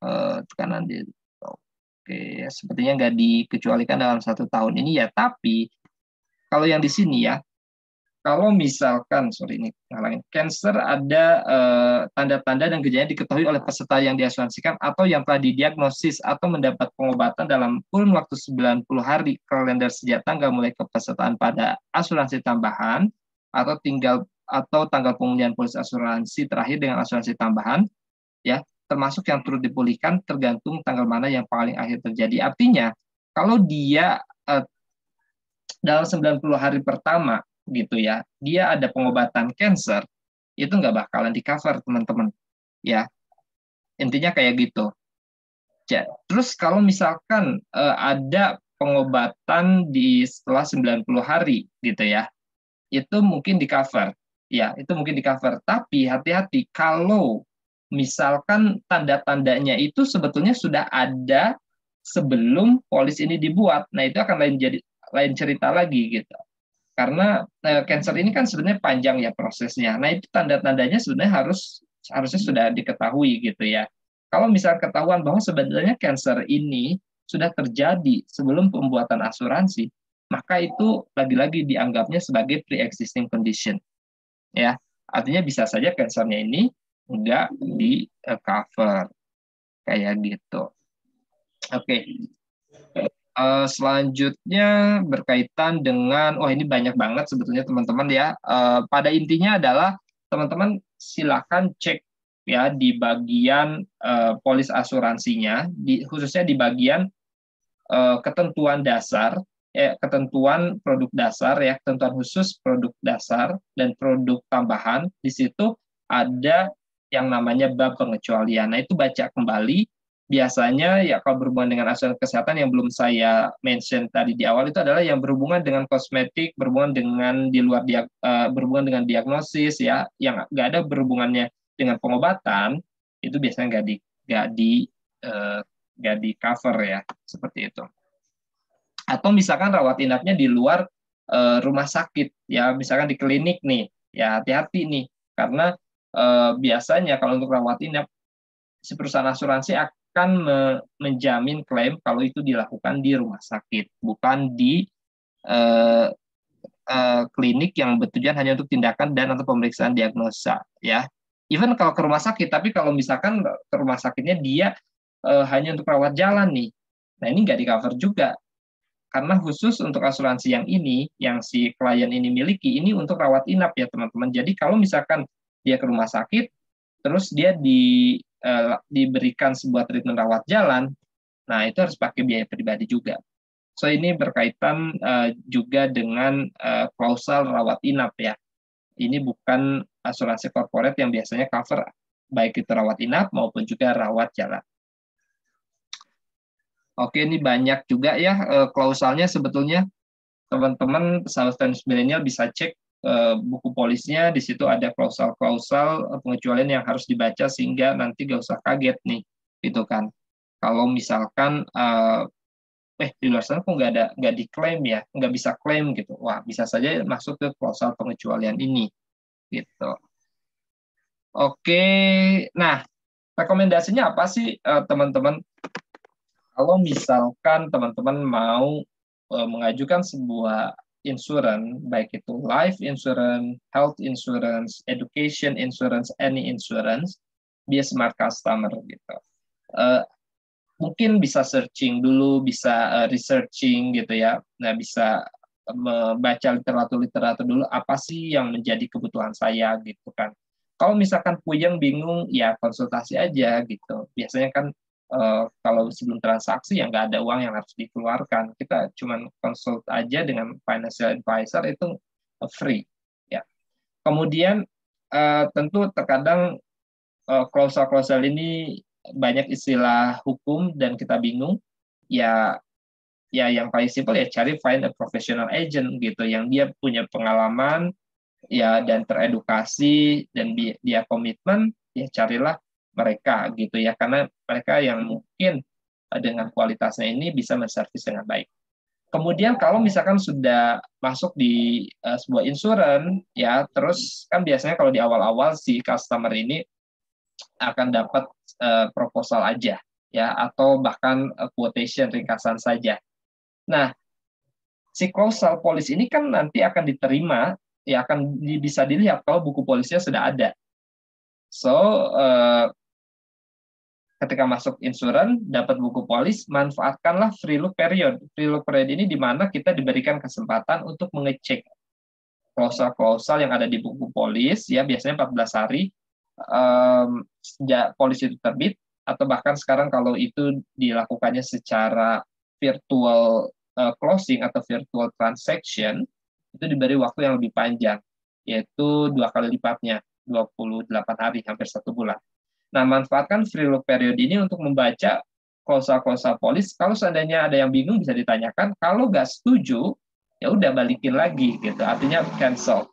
tekanan di oke, sepertinya nggak dikecualikan dalam 1 tahun ini ya. Tapi kalau yang di sini ya, kalau misalkan ini ngalangin cancer, ada tanda-tanda dan gejala diketahui oleh peserta yang diasuransikan atau yang telah didiagnosis atau mendapat pengobatan dalam kurun waktu 90 hari kalender sejak tanggal mulai kepesertaan pada asuransi tambahan atau tanggal pemulihan polis asuransi terakhir dengan asuransi tambahan ya, termasuk yang turut dipulihkan tergantung tanggal mana yang paling akhir terjadi. Artinya, kalau dia dalam 90 hari pertama gitu ya, dia ada pengobatan cancer, itu nggak bakalan di-cover, teman-teman. Ya, intinya kayak gitu. Terus kalau misalkan ada pengobatan di setelah 90 hari gitu ya, itu mungkin di-cover. Ya, itu mungkin di-cover. Tapi hati-hati kalau misalkan tanda-tandanya itu sebetulnya sudah ada sebelum polis ini dibuat. Nah, itu akan lain cerita lagi gitu. Karena cancer ini kan sebenarnya panjang ya prosesnya. Nah, itu tanda-tandanya sebenarnya harusnya sudah diketahui gitu ya. Kalau misalnya ketahuan bahwa sebenarnya cancer ini sudah terjadi sebelum pembuatan asuransi, maka itu lagi-lagi dianggapnya sebagai pre-existing condition. Ya, artinya bisa saja cancernya ini enggak di cover kayak gitu. Oke. Selanjutnya berkaitan dengan, ini banyak banget sebetulnya teman-teman ya. Pada intinya adalah teman-teman silakan cek ya di bagian polis asuransinya, khususnya di bagian ketentuan dasar, ketentuan produk dasar ya, ketentuan khusus produk dasar dan produk tambahan. Di situ ada yang namanya bab pengecualian. Nah, itu baca kembali. Biasanya ya kalau berhubungan dengan asuransi kesehatan yang belum saya mention tadi di awal itu adalah yang berhubungan dengan kosmetik, berhubungan dengan berhubungan dengan diagnosis ya, yang nggak ada berhubungannya dengan pengobatan, itu biasanya nggak di cover ya, seperti itu. Atau misalkan rawat inapnya di luar rumah sakit ya, misalkan di klinik nih, ya hati-hati nih, karena biasanya kalau untuk rawat inap si perusahaan asuransi akan menjamin klaim kalau itu dilakukan di rumah sakit, bukan di klinik yang bertujuan hanya untuk tindakan dan atau pemeriksaan diagnosa ya. Even kalau ke rumah sakit, tapi kalau misalkan ke rumah sakitnya dia hanya untuk rawat jalan nih, nah ini nggak di cover juga, karena khusus untuk asuransi yang ini, yang si klien ini miliki, ini untuk rawat inap ya teman-teman. Jadi kalau misalkan dia ke rumah sakit, terus dia diberikan sebuah treatment rawat jalan, nah itu harus pakai biaya pribadi juga. So ini berkaitan juga dengan klausal rawat inap ya. Ini bukan asuransi korporat yang biasanya cover baik itu rawat inap maupun juga rawat jalan. Oke, ini banyak juga ya klausalnya sebetulnya. Teman-teman sahabat Finance Milenial bisa cek buku polisnya, di situ ada klausal-klausal pengecualian yang harus dibaca sehingga nanti gak usah kaget nih, gitu kan. Kalau misalkan di luar sana kok nggak diklaim ya, nggak bisa klaim gitu. Wah, bisa saja masuk ke klausal pengecualian ini, gitu. Oke, nah rekomendasinya apa sih teman-teman? Kalau misalkan teman-teman mau mengajukan sebuah insurance, baik itu life insurance, health insurance, education insurance, any insurance, be a smart customer gitu. Mungkin bisa searching dulu, bisa researching gitu ya. Nah, bisa membaca literatur dulu apa sih yang menjadi kebutuhan saya gitu kan. Kalau misalkan puyeng bingung ya konsultasi aja gitu. Biasanya kan kalau sebelum transaksi ya nggak ada uang yang harus dikeluarkan. Kita cuma konsult aja dengan financial advisor itu free ya. Kemudian tentu terkadang klausal-klausal ini banyak istilah hukum dan kita bingung. Ya yang paling simpel ya find a professional agent gitu yang dia punya pengalaman ya dan teredukasi dan dia komitmen, ya carilah mereka gitu ya, karena mereka yang mungkin dengan kualitasnya ini bisa menservis dengan baik. Kemudian kalau misalkan sudah masuk di sebuah insurance ya, terus kan biasanya kalau di awal-awal si customer ini akan dapat proposal aja ya, atau bahkan quotation ringkasan saja. Nah, si klausal polis ini kan nanti akan diterima, ya akan bisa dilihat kalau buku polisnya sudah ada. So, ketika masuk insurance, dapat buku polis, manfaatkanlah free look period. Free look period ini di mana kita diberikan kesempatan untuk mengecek klausal-klausal yang ada di buku polis, ya biasanya 14 hari, sejak polis itu terbit, atau bahkan sekarang kalau itu dilakukannya secara virtual closing atau virtual transaction, itu diberi waktu yang lebih panjang, yaitu 2 kali lipatnya, 28 hari, hampir 1 bulan. Nah, manfaatkan free look period ini untuk membaca klausa-klausa polis. Kalau seandainya ada yang bingung bisa ditanyakan, kalau nggak setuju, ya udah balikin lagi gitu. Artinya cancel.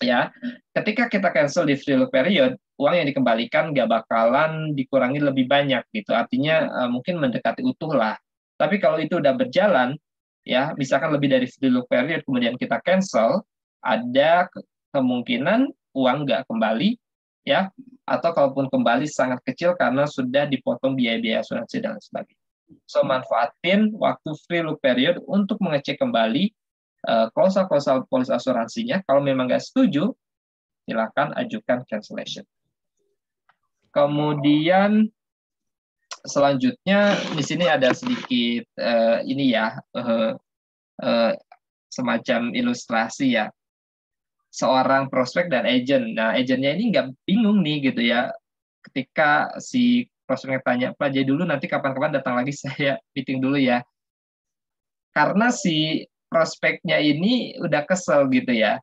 Ya, ketika kita cancel di free look period, uang yang dikembalikan nggak bakalan dikurangi lebih banyak gitu. Artinya mungkin mendekati utuh lah. Tapi kalau itu udah berjalan, ya misalkan lebih dari free look period kemudian kita cancel, ada kemungkinan uang nggak kembali, ya, atau kalaupun kembali sangat kecil karena sudah dipotong biaya-biaya asuransi dan sebagainya. So manfaatin waktu free look period untuk mengecek kembali klausa-klausa polis asuransinya. Kalau memang nggak setuju, silakan ajukan cancellation. Kemudian selanjutnya di sini ada sedikit ini ya, semacam ilustrasi ya. Seorang prospek dan agent. Nah, agentnya ini nggak bingung nih gitu ya. Ketika si prospeknya tanya, Pak, jadi dulu nanti kapan-kapan datang lagi saya meeting dulu ya. Karena si prospeknya ini udah kesel gitu ya.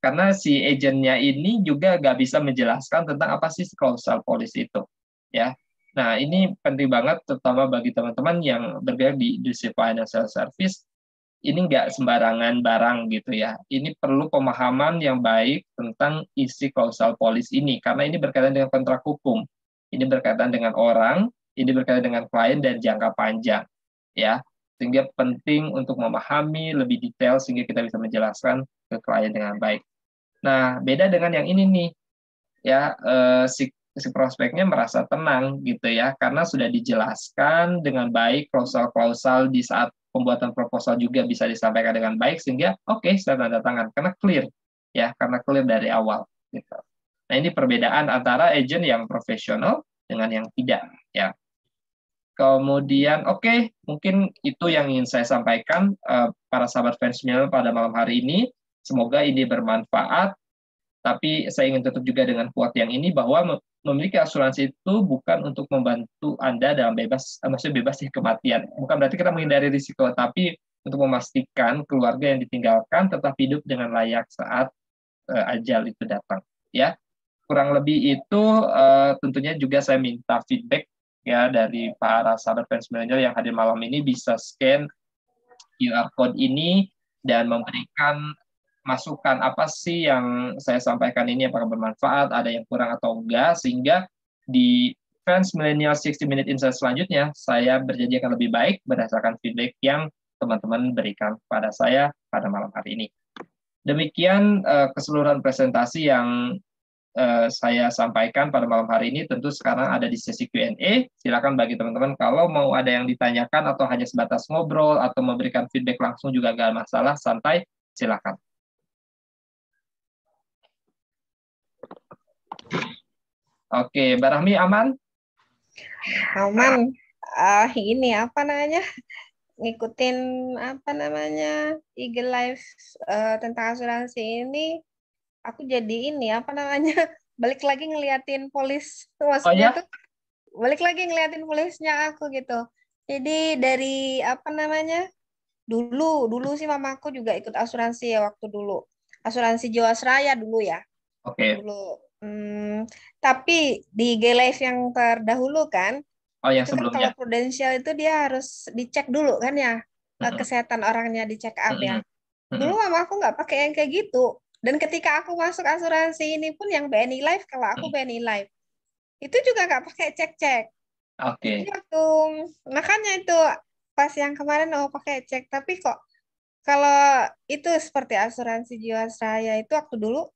Karena si agentnya ini juga nggak bisa menjelaskan tentang apa sih causal policy itu. Ya. Nah, ini penting banget terutama bagi teman-teman yang bergerak di industri financial service. Ini nggak sembarangan barang gitu ya. Ini perlu pemahaman yang baik tentang isi causal policy ini. Karena ini berkaitan dengan kontrak hukum. Ini berkaitan dengan orang, ini berkaitan dengan klien dan jangka panjang. Ya, sehingga penting untuk memahami lebih detail sehingga kita bisa menjelaskan ke klien dengan baik. Nah, beda dengan yang ini nih, ya si prospeknya merasa tenang gitu ya, karena sudah dijelaskan dengan baik klausal-klausal di saat pembuatan proposal juga bisa disampaikan dengan baik sehingga oke, saya tanda tangan karena clear ya, karena clear dari awal. Gitu. Nah, ini perbedaan antara agent yang profesional dengan yang tidak ya. Kemudian, mungkin itu yang ingin saya sampaikan para sahabat fans milenial pada malam hari ini. Semoga ini bermanfaat. Tapi saya ingin tutup juga dengan quote yang ini bahwa memiliki asuransi itu bukan untuk membantu Anda dalam maksudnya bebas dari kematian. Bukan berarti kita menghindari risiko, tapi untuk memastikan keluarga yang ditinggalkan tetap hidup dengan layak saat ajal itu datang. Ya, kurang lebih itu tentunya juga saya minta feedback ya dari para sahabat fans milenial yang hadir malam ini bisa scan QR code ini dan memberikan masukan apa sih yang saya sampaikan ini apakah bermanfaat, ada yang kurang atau enggak, sehingga di fans milenial 60 Minute Insight selanjutnya saya berjanji akan lebih baik berdasarkan feedback yang teman-teman berikan kepada saya pada malam hari ini. Demikian keseluruhan presentasi yang saya sampaikan pada malam hari ini. Tentu sekarang ada di sesi Q&A. Silakan bagi teman-teman kalau mau ada yang ditanyakan atau hanya sebatas ngobrol atau memberikan feedback langsung juga nggak masalah, santai, silakan. Oke, Mbak Rahmi aman? Aman. Ini apa namanya? Ngikutin apa namanya? Eagle Life tentang asuransi ini. Aku jadi ini apa namanya? Balik lagi ngeliatin polis. Maksudnya tuh balik lagi ngeliatin polisnya aku gitu. Jadi dari apa namanya? Dulu sih mamaku juga ikut asuransi ya waktu dulu. Asuransi Jiwasraya dulu ya. Oke. Dulu. Tapi di G-Life yang terdahulu kan, yang itu kan kalau prudensial itu dia harus dicek dulu kan ya, kesehatan orangnya dicek up ya. Dulu mama aku nggak pakai yang kayak gitu. Dan ketika aku masuk asuransi ini pun yang BNI Life, kalau aku BNI Life, itu juga nggak pakai cek-cek. Oke. Makanya itu pas yang kemarin pakai cek. Tapi kok kalau itu seperti asuransi Jiwasraya itu waktu dulu,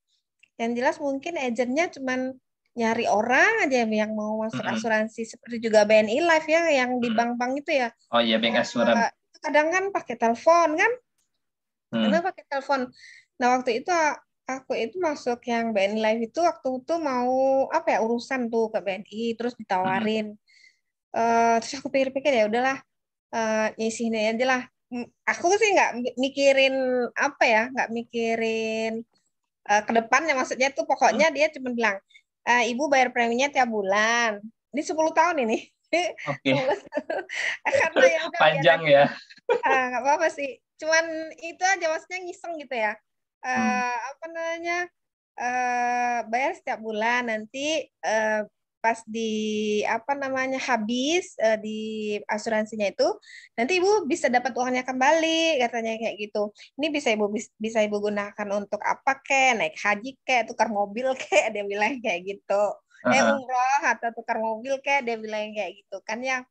yang jelas mungkin agennya cuman nyari orang aja yang mau masuk asuransi seperti juga BNI Life ya yang di bank-bank itu ya. Oh iya, bank asuransi. Kadang kan pakai telepon kan? Karena pakai telepon. Nah, waktu itu aku itu masuk yang BNI Life itu waktu itu mau apa ya urusan tuh ke BNI terus ditawarin. Terus aku pikir-pikir ya udahlah ngisiin aja lah. Aku sih nggak mikirin apa ya, nggak mikirin ke depannya, maksudnya tuh pokoknya dia cuma bilang Ibu bayar preminya tiap bulan. Ini 10 tahun ini. Oke, 10 karena ya udah biar panjang aja. ya. Nggak apa-apa sih. Cuman itu aja maksudnya ngiseng gitu ya. Hmm. Apa namanya? Bayar setiap bulan nanti pas di apa namanya habis di asuransinya itu nanti ibu bisa dapat uangnya kembali katanya kayak gitu. Ini bisa ibu gunakan untuk apa kek, naik haji kek, tukar mobil kek, dia bilang kayak gitu. Heeh. Umroh atau tukar mobil kek, dia bilang kayak gitu kan ya.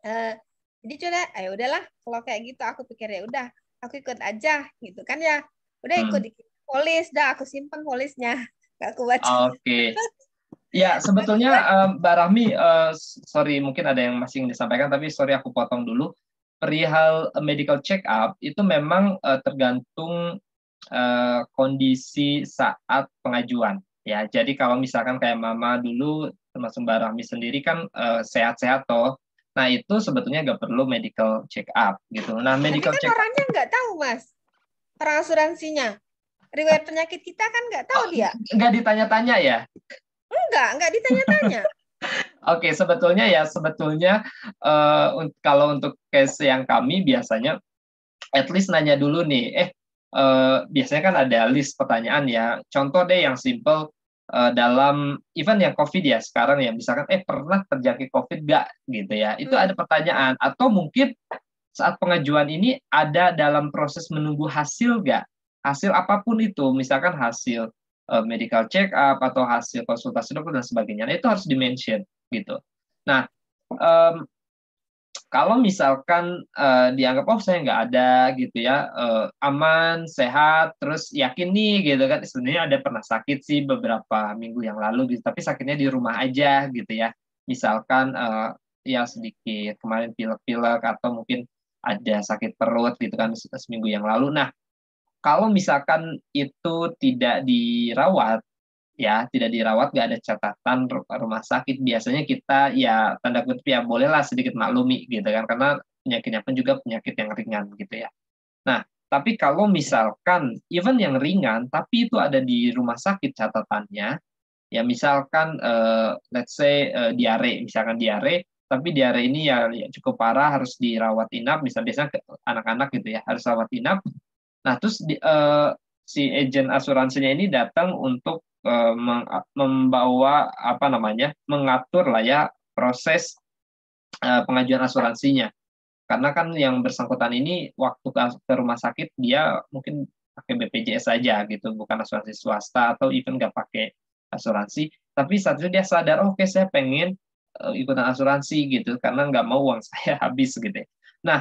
Eh, jadi coba, ayo udahlah kalau kayak gitu aku pikir ya udah aku ikut aja gitu kan ya. Udah ikut Hmm. polis, dah aku simpan polisnya, gak aku baca. Oke. Ya, sebetulnya Mbak Rahmi, sorry mungkin ada yang masih ingin disampaikan, tapi sorry aku potong dulu. Perihal medical check up itu memang tergantung kondisi saat pengajuan. Ya, jadi kalau misalkan kayak Mama dulu, termasuk Mbak Rahmi sendiri kan sehat-sehat toh. Nah itu sebetulnya nggak perlu medical check up gitu. Nah Tapi medical kan check up orangnya nggak tahu, Mas. Orang asuransinya. Riwayat penyakit kita kan nggak tahu dia. nggak ditanya-tanya ya. Nggak ditanya-tanya. Oke, sebetulnya kalau untuk case yang kami biasanya at least nanya dulu nih, biasanya kan ada list pertanyaan ya. Contoh deh yang simple dalam event yang COVID ya sekarang ya, misalkan pernah terjangkit COVID nggak gitu ya. Itu ada pertanyaan atau mungkin saat pengajuan ini ada dalam proses menunggu hasil nggak? Hasil apapun itu, misalkan hasil medical check up atau hasil konsultasi dokter dan sebagainya. Nah, itu harus di-mention gitu. Nah, em, kalau misalkan dianggap saya nggak ada gitu ya, aman, sehat, terus yakin nih gitu kan, sebenarnya ada pernah sakit sih beberapa minggu yang lalu gitu, tapi sakitnya di rumah aja gitu ya. Misalkan ya sedikit kemarin pilek-pilek atau mungkin ada sakit perut gitu kan seminggu yang lalu. Nah, kalau misalkan itu tidak dirawat, ya tidak dirawat, nggak ada catatan rumah sakit, biasanya kita ya tanda kutip ya bolehlah sedikit maklumi gitu kan, karena penyakitnya pun juga penyakit yang ringan gitu ya. Nah, tapi kalau misalkan even yang ringan tapi itu ada di rumah sakit catatannya, ya misalkan let's say diare, misalkan diare, tapi diare ini ya cukup parah harus dirawat inap, biasanya ke anak-anak gitu ya harus rawat inap. Nah, terus si agen asuransinya ini datang untuk membawa apa namanya, mengatur lah ya proses pengajuan asuransinya. Karena kan yang bersangkutan ini waktu ke rumah sakit dia mungkin pakai BPJS saja gitu, bukan asuransi swasta atau even nggak pakai asuransi. Tapi saat itu dia sadar, oke saya pengen ikutan asuransi gitu, karena nggak mau uang saya habis gitu ya. Nah,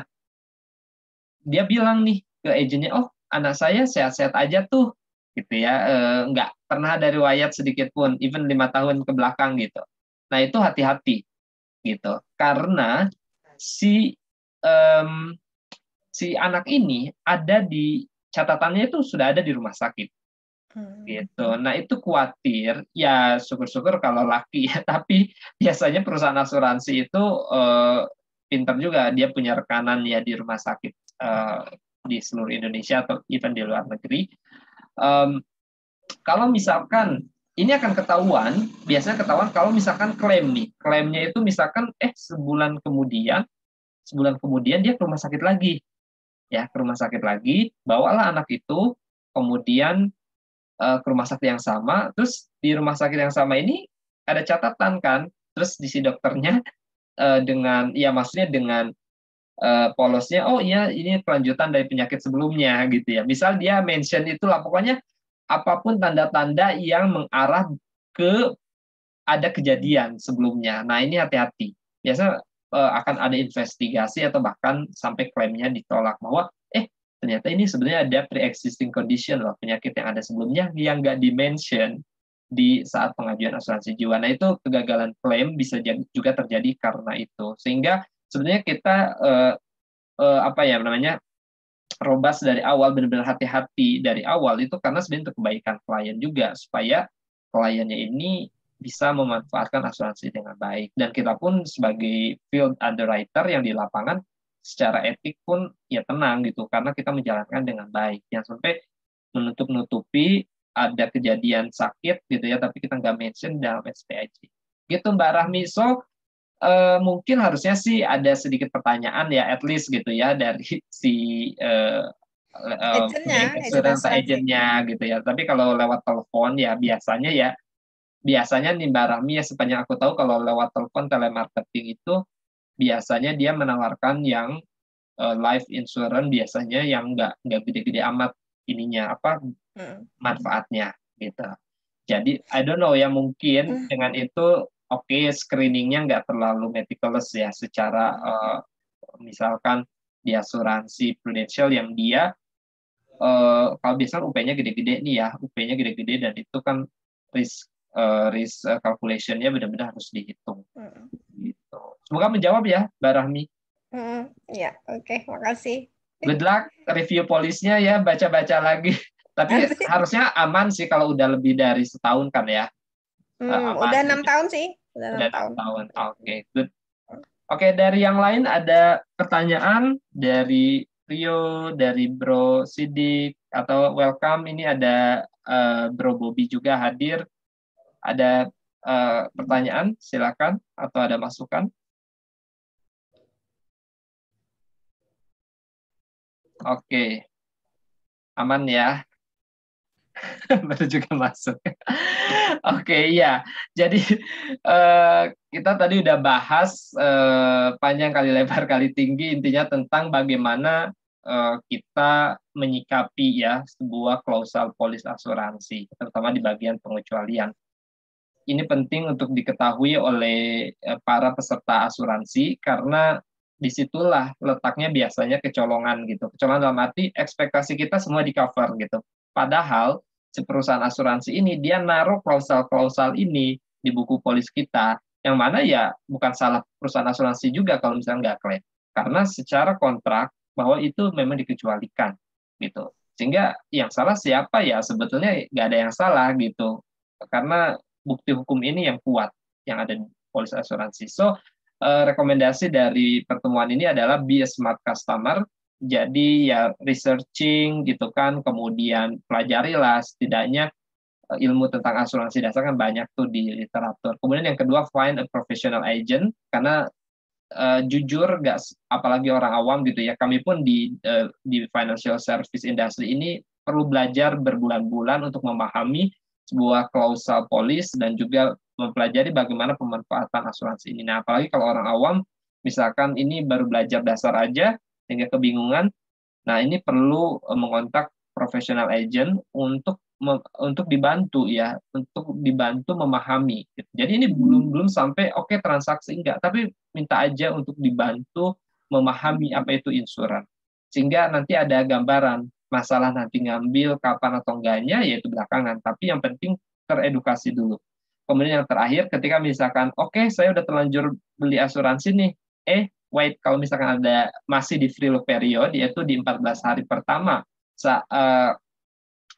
dia bilang nih ke agennya, oh anak saya sehat-sehat aja tuh gitu ya, nggak pernah ada riwayat sedikit pun, even 5 tahun ke belakang gitu. Nah itu hati-hati gitu, karena si em, si anak ini ada di catatannya itu sudah ada di rumah sakit gitu. Nah itu khawatir, ya syukur-syukur kalau laki ya, tapi biasanya perusahaan asuransi itu pinter juga, dia punya rekanan ya di rumah sakit di seluruh Indonesia atau even di luar negeri. Um, Kalau misalkan ini akan ketahuan, biasanya ketahuan kalau misalkan klaim nih, klaimnya itu misalkan sebulan kemudian dia ke rumah sakit lagi, ya ke rumah sakit lagi, bawalah anak itu, kemudian ke rumah sakit yang sama, terus di rumah sakit yang sama ini ada catatan kan, terus di si dokternya dengan, ya maksudnya dengan polosnya, oh iya ini kelanjutan dari penyakit sebelumnya gitu ya. Misal dia mention itulah, pokoknya apapun tanda-tanda yang mengarah ke ada kejadian sebelumnya. Nah ini hati-hati. Biasanya akan ada investigasi atau bahkan sampai klaimnya ditolak bahwa ternyata ini sebenarnya ada pre-existing condition loh, penyakit yang ada sebelumnya yang nggak di-mention di saat pengajuan asuransi jiwa. Nah itu kegagalan klaim bisa juga terjadi karena itu. Sehingga sebenarnya kita apa ya namanya, robas dari awal, benar-benar hati-hati dari awal itu karena sebenarnya untuk kebaikan klien juga, supaya kliennya ini bisa memanfaatkan asuransi dengan baik. Dan kita pun sebagai field underwriter yang di lapangan secara etik pun ya tenang gitu, karena kita menjalankan dengan baik. Jangan sampai menutup-nutupi ada kejadian sakit gitu ya, tapi kita nggak mention dalam SPIJ. Gitu Mbak Rahmi. So mungkin harusnya sih ada sedikit pertanyaan ya, at least gitu ya dari si Agentnya, agent insurance asuransi. agentnya gitu ya. Tapi kalau lewat telepon ya biasanya nih Mbak Rahmi ya, sepanjang aku tahu kalau lewat telepon telemarketing itu biasanya dia menawarkan yang life insurance, biasanya yang nggak gede-gede amat ininya apa manfaatnya gitu. Jadi I don't know ya, mungkin dengan itu screeningnya nggak terlalu meticulous ya secara misalkan di asuransi Prudential yang dia kalau biasanya UP-nya gede-gede nih ya, UP-nya gede-gede dan itu kan risk calculation-nya benar-benar harus dihitung. Gitu. Semoga menjawab ya, Mbak Rahmi. Ya, oke, makasih. Good luck review polisnya ya, baca-baca lagi. Tapi harusnya aman sih kalau udah lebih dari setahun kan ya. Udah 6 tahun sih. Udah 6 tahun. Oke, good. Oke, dari yang lain ada pertanyaan dari Rio, dari Bro Sidik, atau welcome. Ini ada Bro Bobby juga hadir. Ada pertanyaan, silakan, atau ada masukan. Oke, aman ya. Baru juga masuk. Oke, iya. Jadi kita tadi udah bahas panjang kali lebar kali tinggi, intinya tentang bagaimana kita menyikapi ya sebuah klausal polis asuransi, terutama di bagian pengecualian. Ini penting untuk diketahui oleh para peserta asuransi karena disitulah letaknya biasanya kecolongan gitu. Kecolongan dalam arti ekspektasi kita semua di cover gitu. Padahal si perusahaan asuransi ini dia naruh klausal-klausal ini di buku polis kita, yang mana ya bukan salah perusahaan asuransi juga kalau misalnya nggak klaim. Karena secara kontrak bahwa itu memang dikecualikan gitu. Sehingga yang salah siapa ya? Sebetulnya nggak ada yang salah gitu. Karena bukti hukum ini yang kuat yang ada di polis asuransi. So, rekomendasi dari pertemuan ini adalah be a smart customer. Jadi ya researching gitu kan, kemudian pelajarilah setidaknya ilmu tentang asuransi dasar kan banyak tuh di literatur. Kemudian yang kedua, find a professional agent, karena jujur apalagi orang awam gitu ya, kami pun di financial service industry ini perlu belajar berbulan-bulan untuk memahami sebuah klausal polis dan juga mempelajari bagaimana pemanfaatan asuransi ini. Nah, apalagi kalau orang awam, misalkan ini baru belajar dasar aja, sehingga kebingungan, nah ini perlu mengontak professional agent untuk dibantu ya, untuk dibantu memahami. Jadi ini belum sampai transaksi enggak, tapi minta aja untuk dibantu memahami apa itu insuran. Sehingga nanti ada gambaran masalah nanti ngambil kapan atau enggaknya yaitu belakangan, tapi yang penting teredukasi dulu. Kemudian yang terakhir, ketika misalkan saya udah terlanjur beli asuransi nih, wait, kalau misalkan ada masih di free look period, yaitu di 14 hari pertama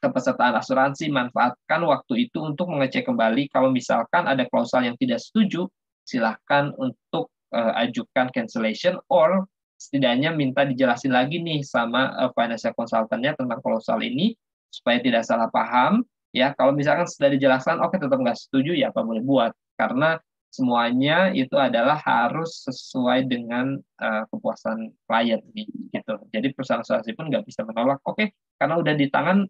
kepesertaan asuransi, manfaatkan waktu itu untuk mengecek kembali. Kalau misalkan ada klausal yang tidak setuju, silahkan untuk ajukan cancellation, or setidaknya minta dijelasin lagi nih sama financial consultant-nya tentang klausal ini, supaya tidak salah paham. Ya, kalau misalkan sudah dijelaskan, tetap nggak setuju, ya apa boleh buat. Karena semuanya itu adalah harus sesuai dengan kepuasan klien gitu. Jadi perusahaan asuransi pun nggak bisa menolak, karena udah di tangan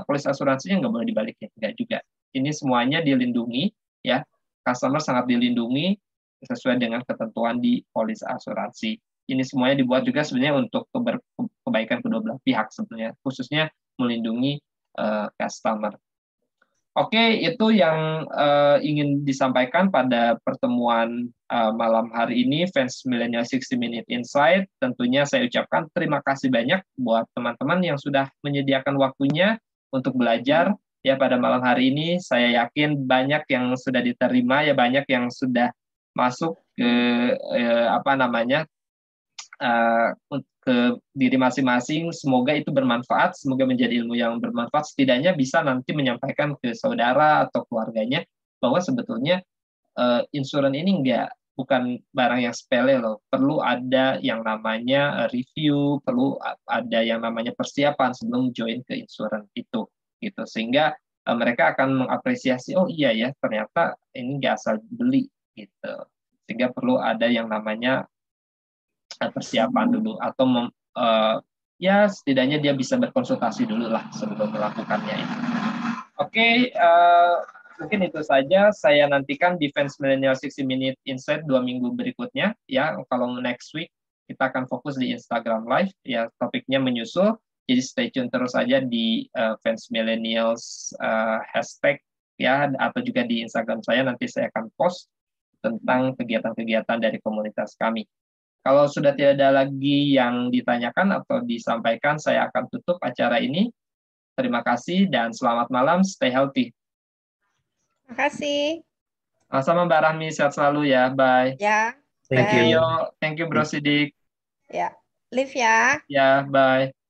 polis asuransinya nggak boleh dibalikin, nggak juga. Ini semuanya dilindungi, ya, customer sangat dilindungi sesuai dengan ketentuan di polis asuransi. Ini semuanya dibuat juga sebenarnya untuk kebaikan kedua belah pihak sebenarnya, khususnya melindungi customer. Itu yang ingin disampaikan pada pertemuan malam hari ini, Fans Millennial 60 Minute Insight. Tentunya saya ucapkan terima kasih banyak buat teman-teman yang sudah menyediakan waktunya untuk belajar ya pada malam hari ini. Saya yakin banyak yang sudah diterima, ya banyak yang sudah masuk ke ke diri masing-masing. Semoga itu bermanfaat, semoga menjadi ilmu yang bermanfaat, setidaknya bisa nanti menyampaikan ke saudara atau keluarganya bahwa sebetulnya insuran ini bukan barang yang sepele loh, perlu ada yang namanya review, perlu ada yang namanya persiapan sebelum join ke insuran itu gitu. Sehingga mereka akan mengapresiasi, oh iya ya, ternyata ini nggak asal beli gitu. Sehingga perlu ada yang namanya persiapan dulu, atau ya setidaknya dia bisa berkonsultasi dulu lah sebelum melakukannya itu. Oke, mungkin itu saja. Saya nantikan Defense Millennial 60 Minute Insight 2 minggu berikutnya. Ya, kalau next week kita akan fokus di Instagram Live. Ya, topiknya menyusul. Jadi stay tune terus aja di Fans Millennials hashtag ya, atau juga di Instagram saya. Nanti saya akan post tentang kegiatan-kegiatan dari komunitas kami. Kalau sudah tidak ada lagi yang ditanyakan atau disampaikan, saya akan tutup acara ini. Terima kasih dan selamat malam, stay healthy. Terima kasih. Sama Mbak Rahmi, sehat selalu ya, bye. Ya. Thank bye. you, Bro Sidik. Ya, live ya. Ya, bye.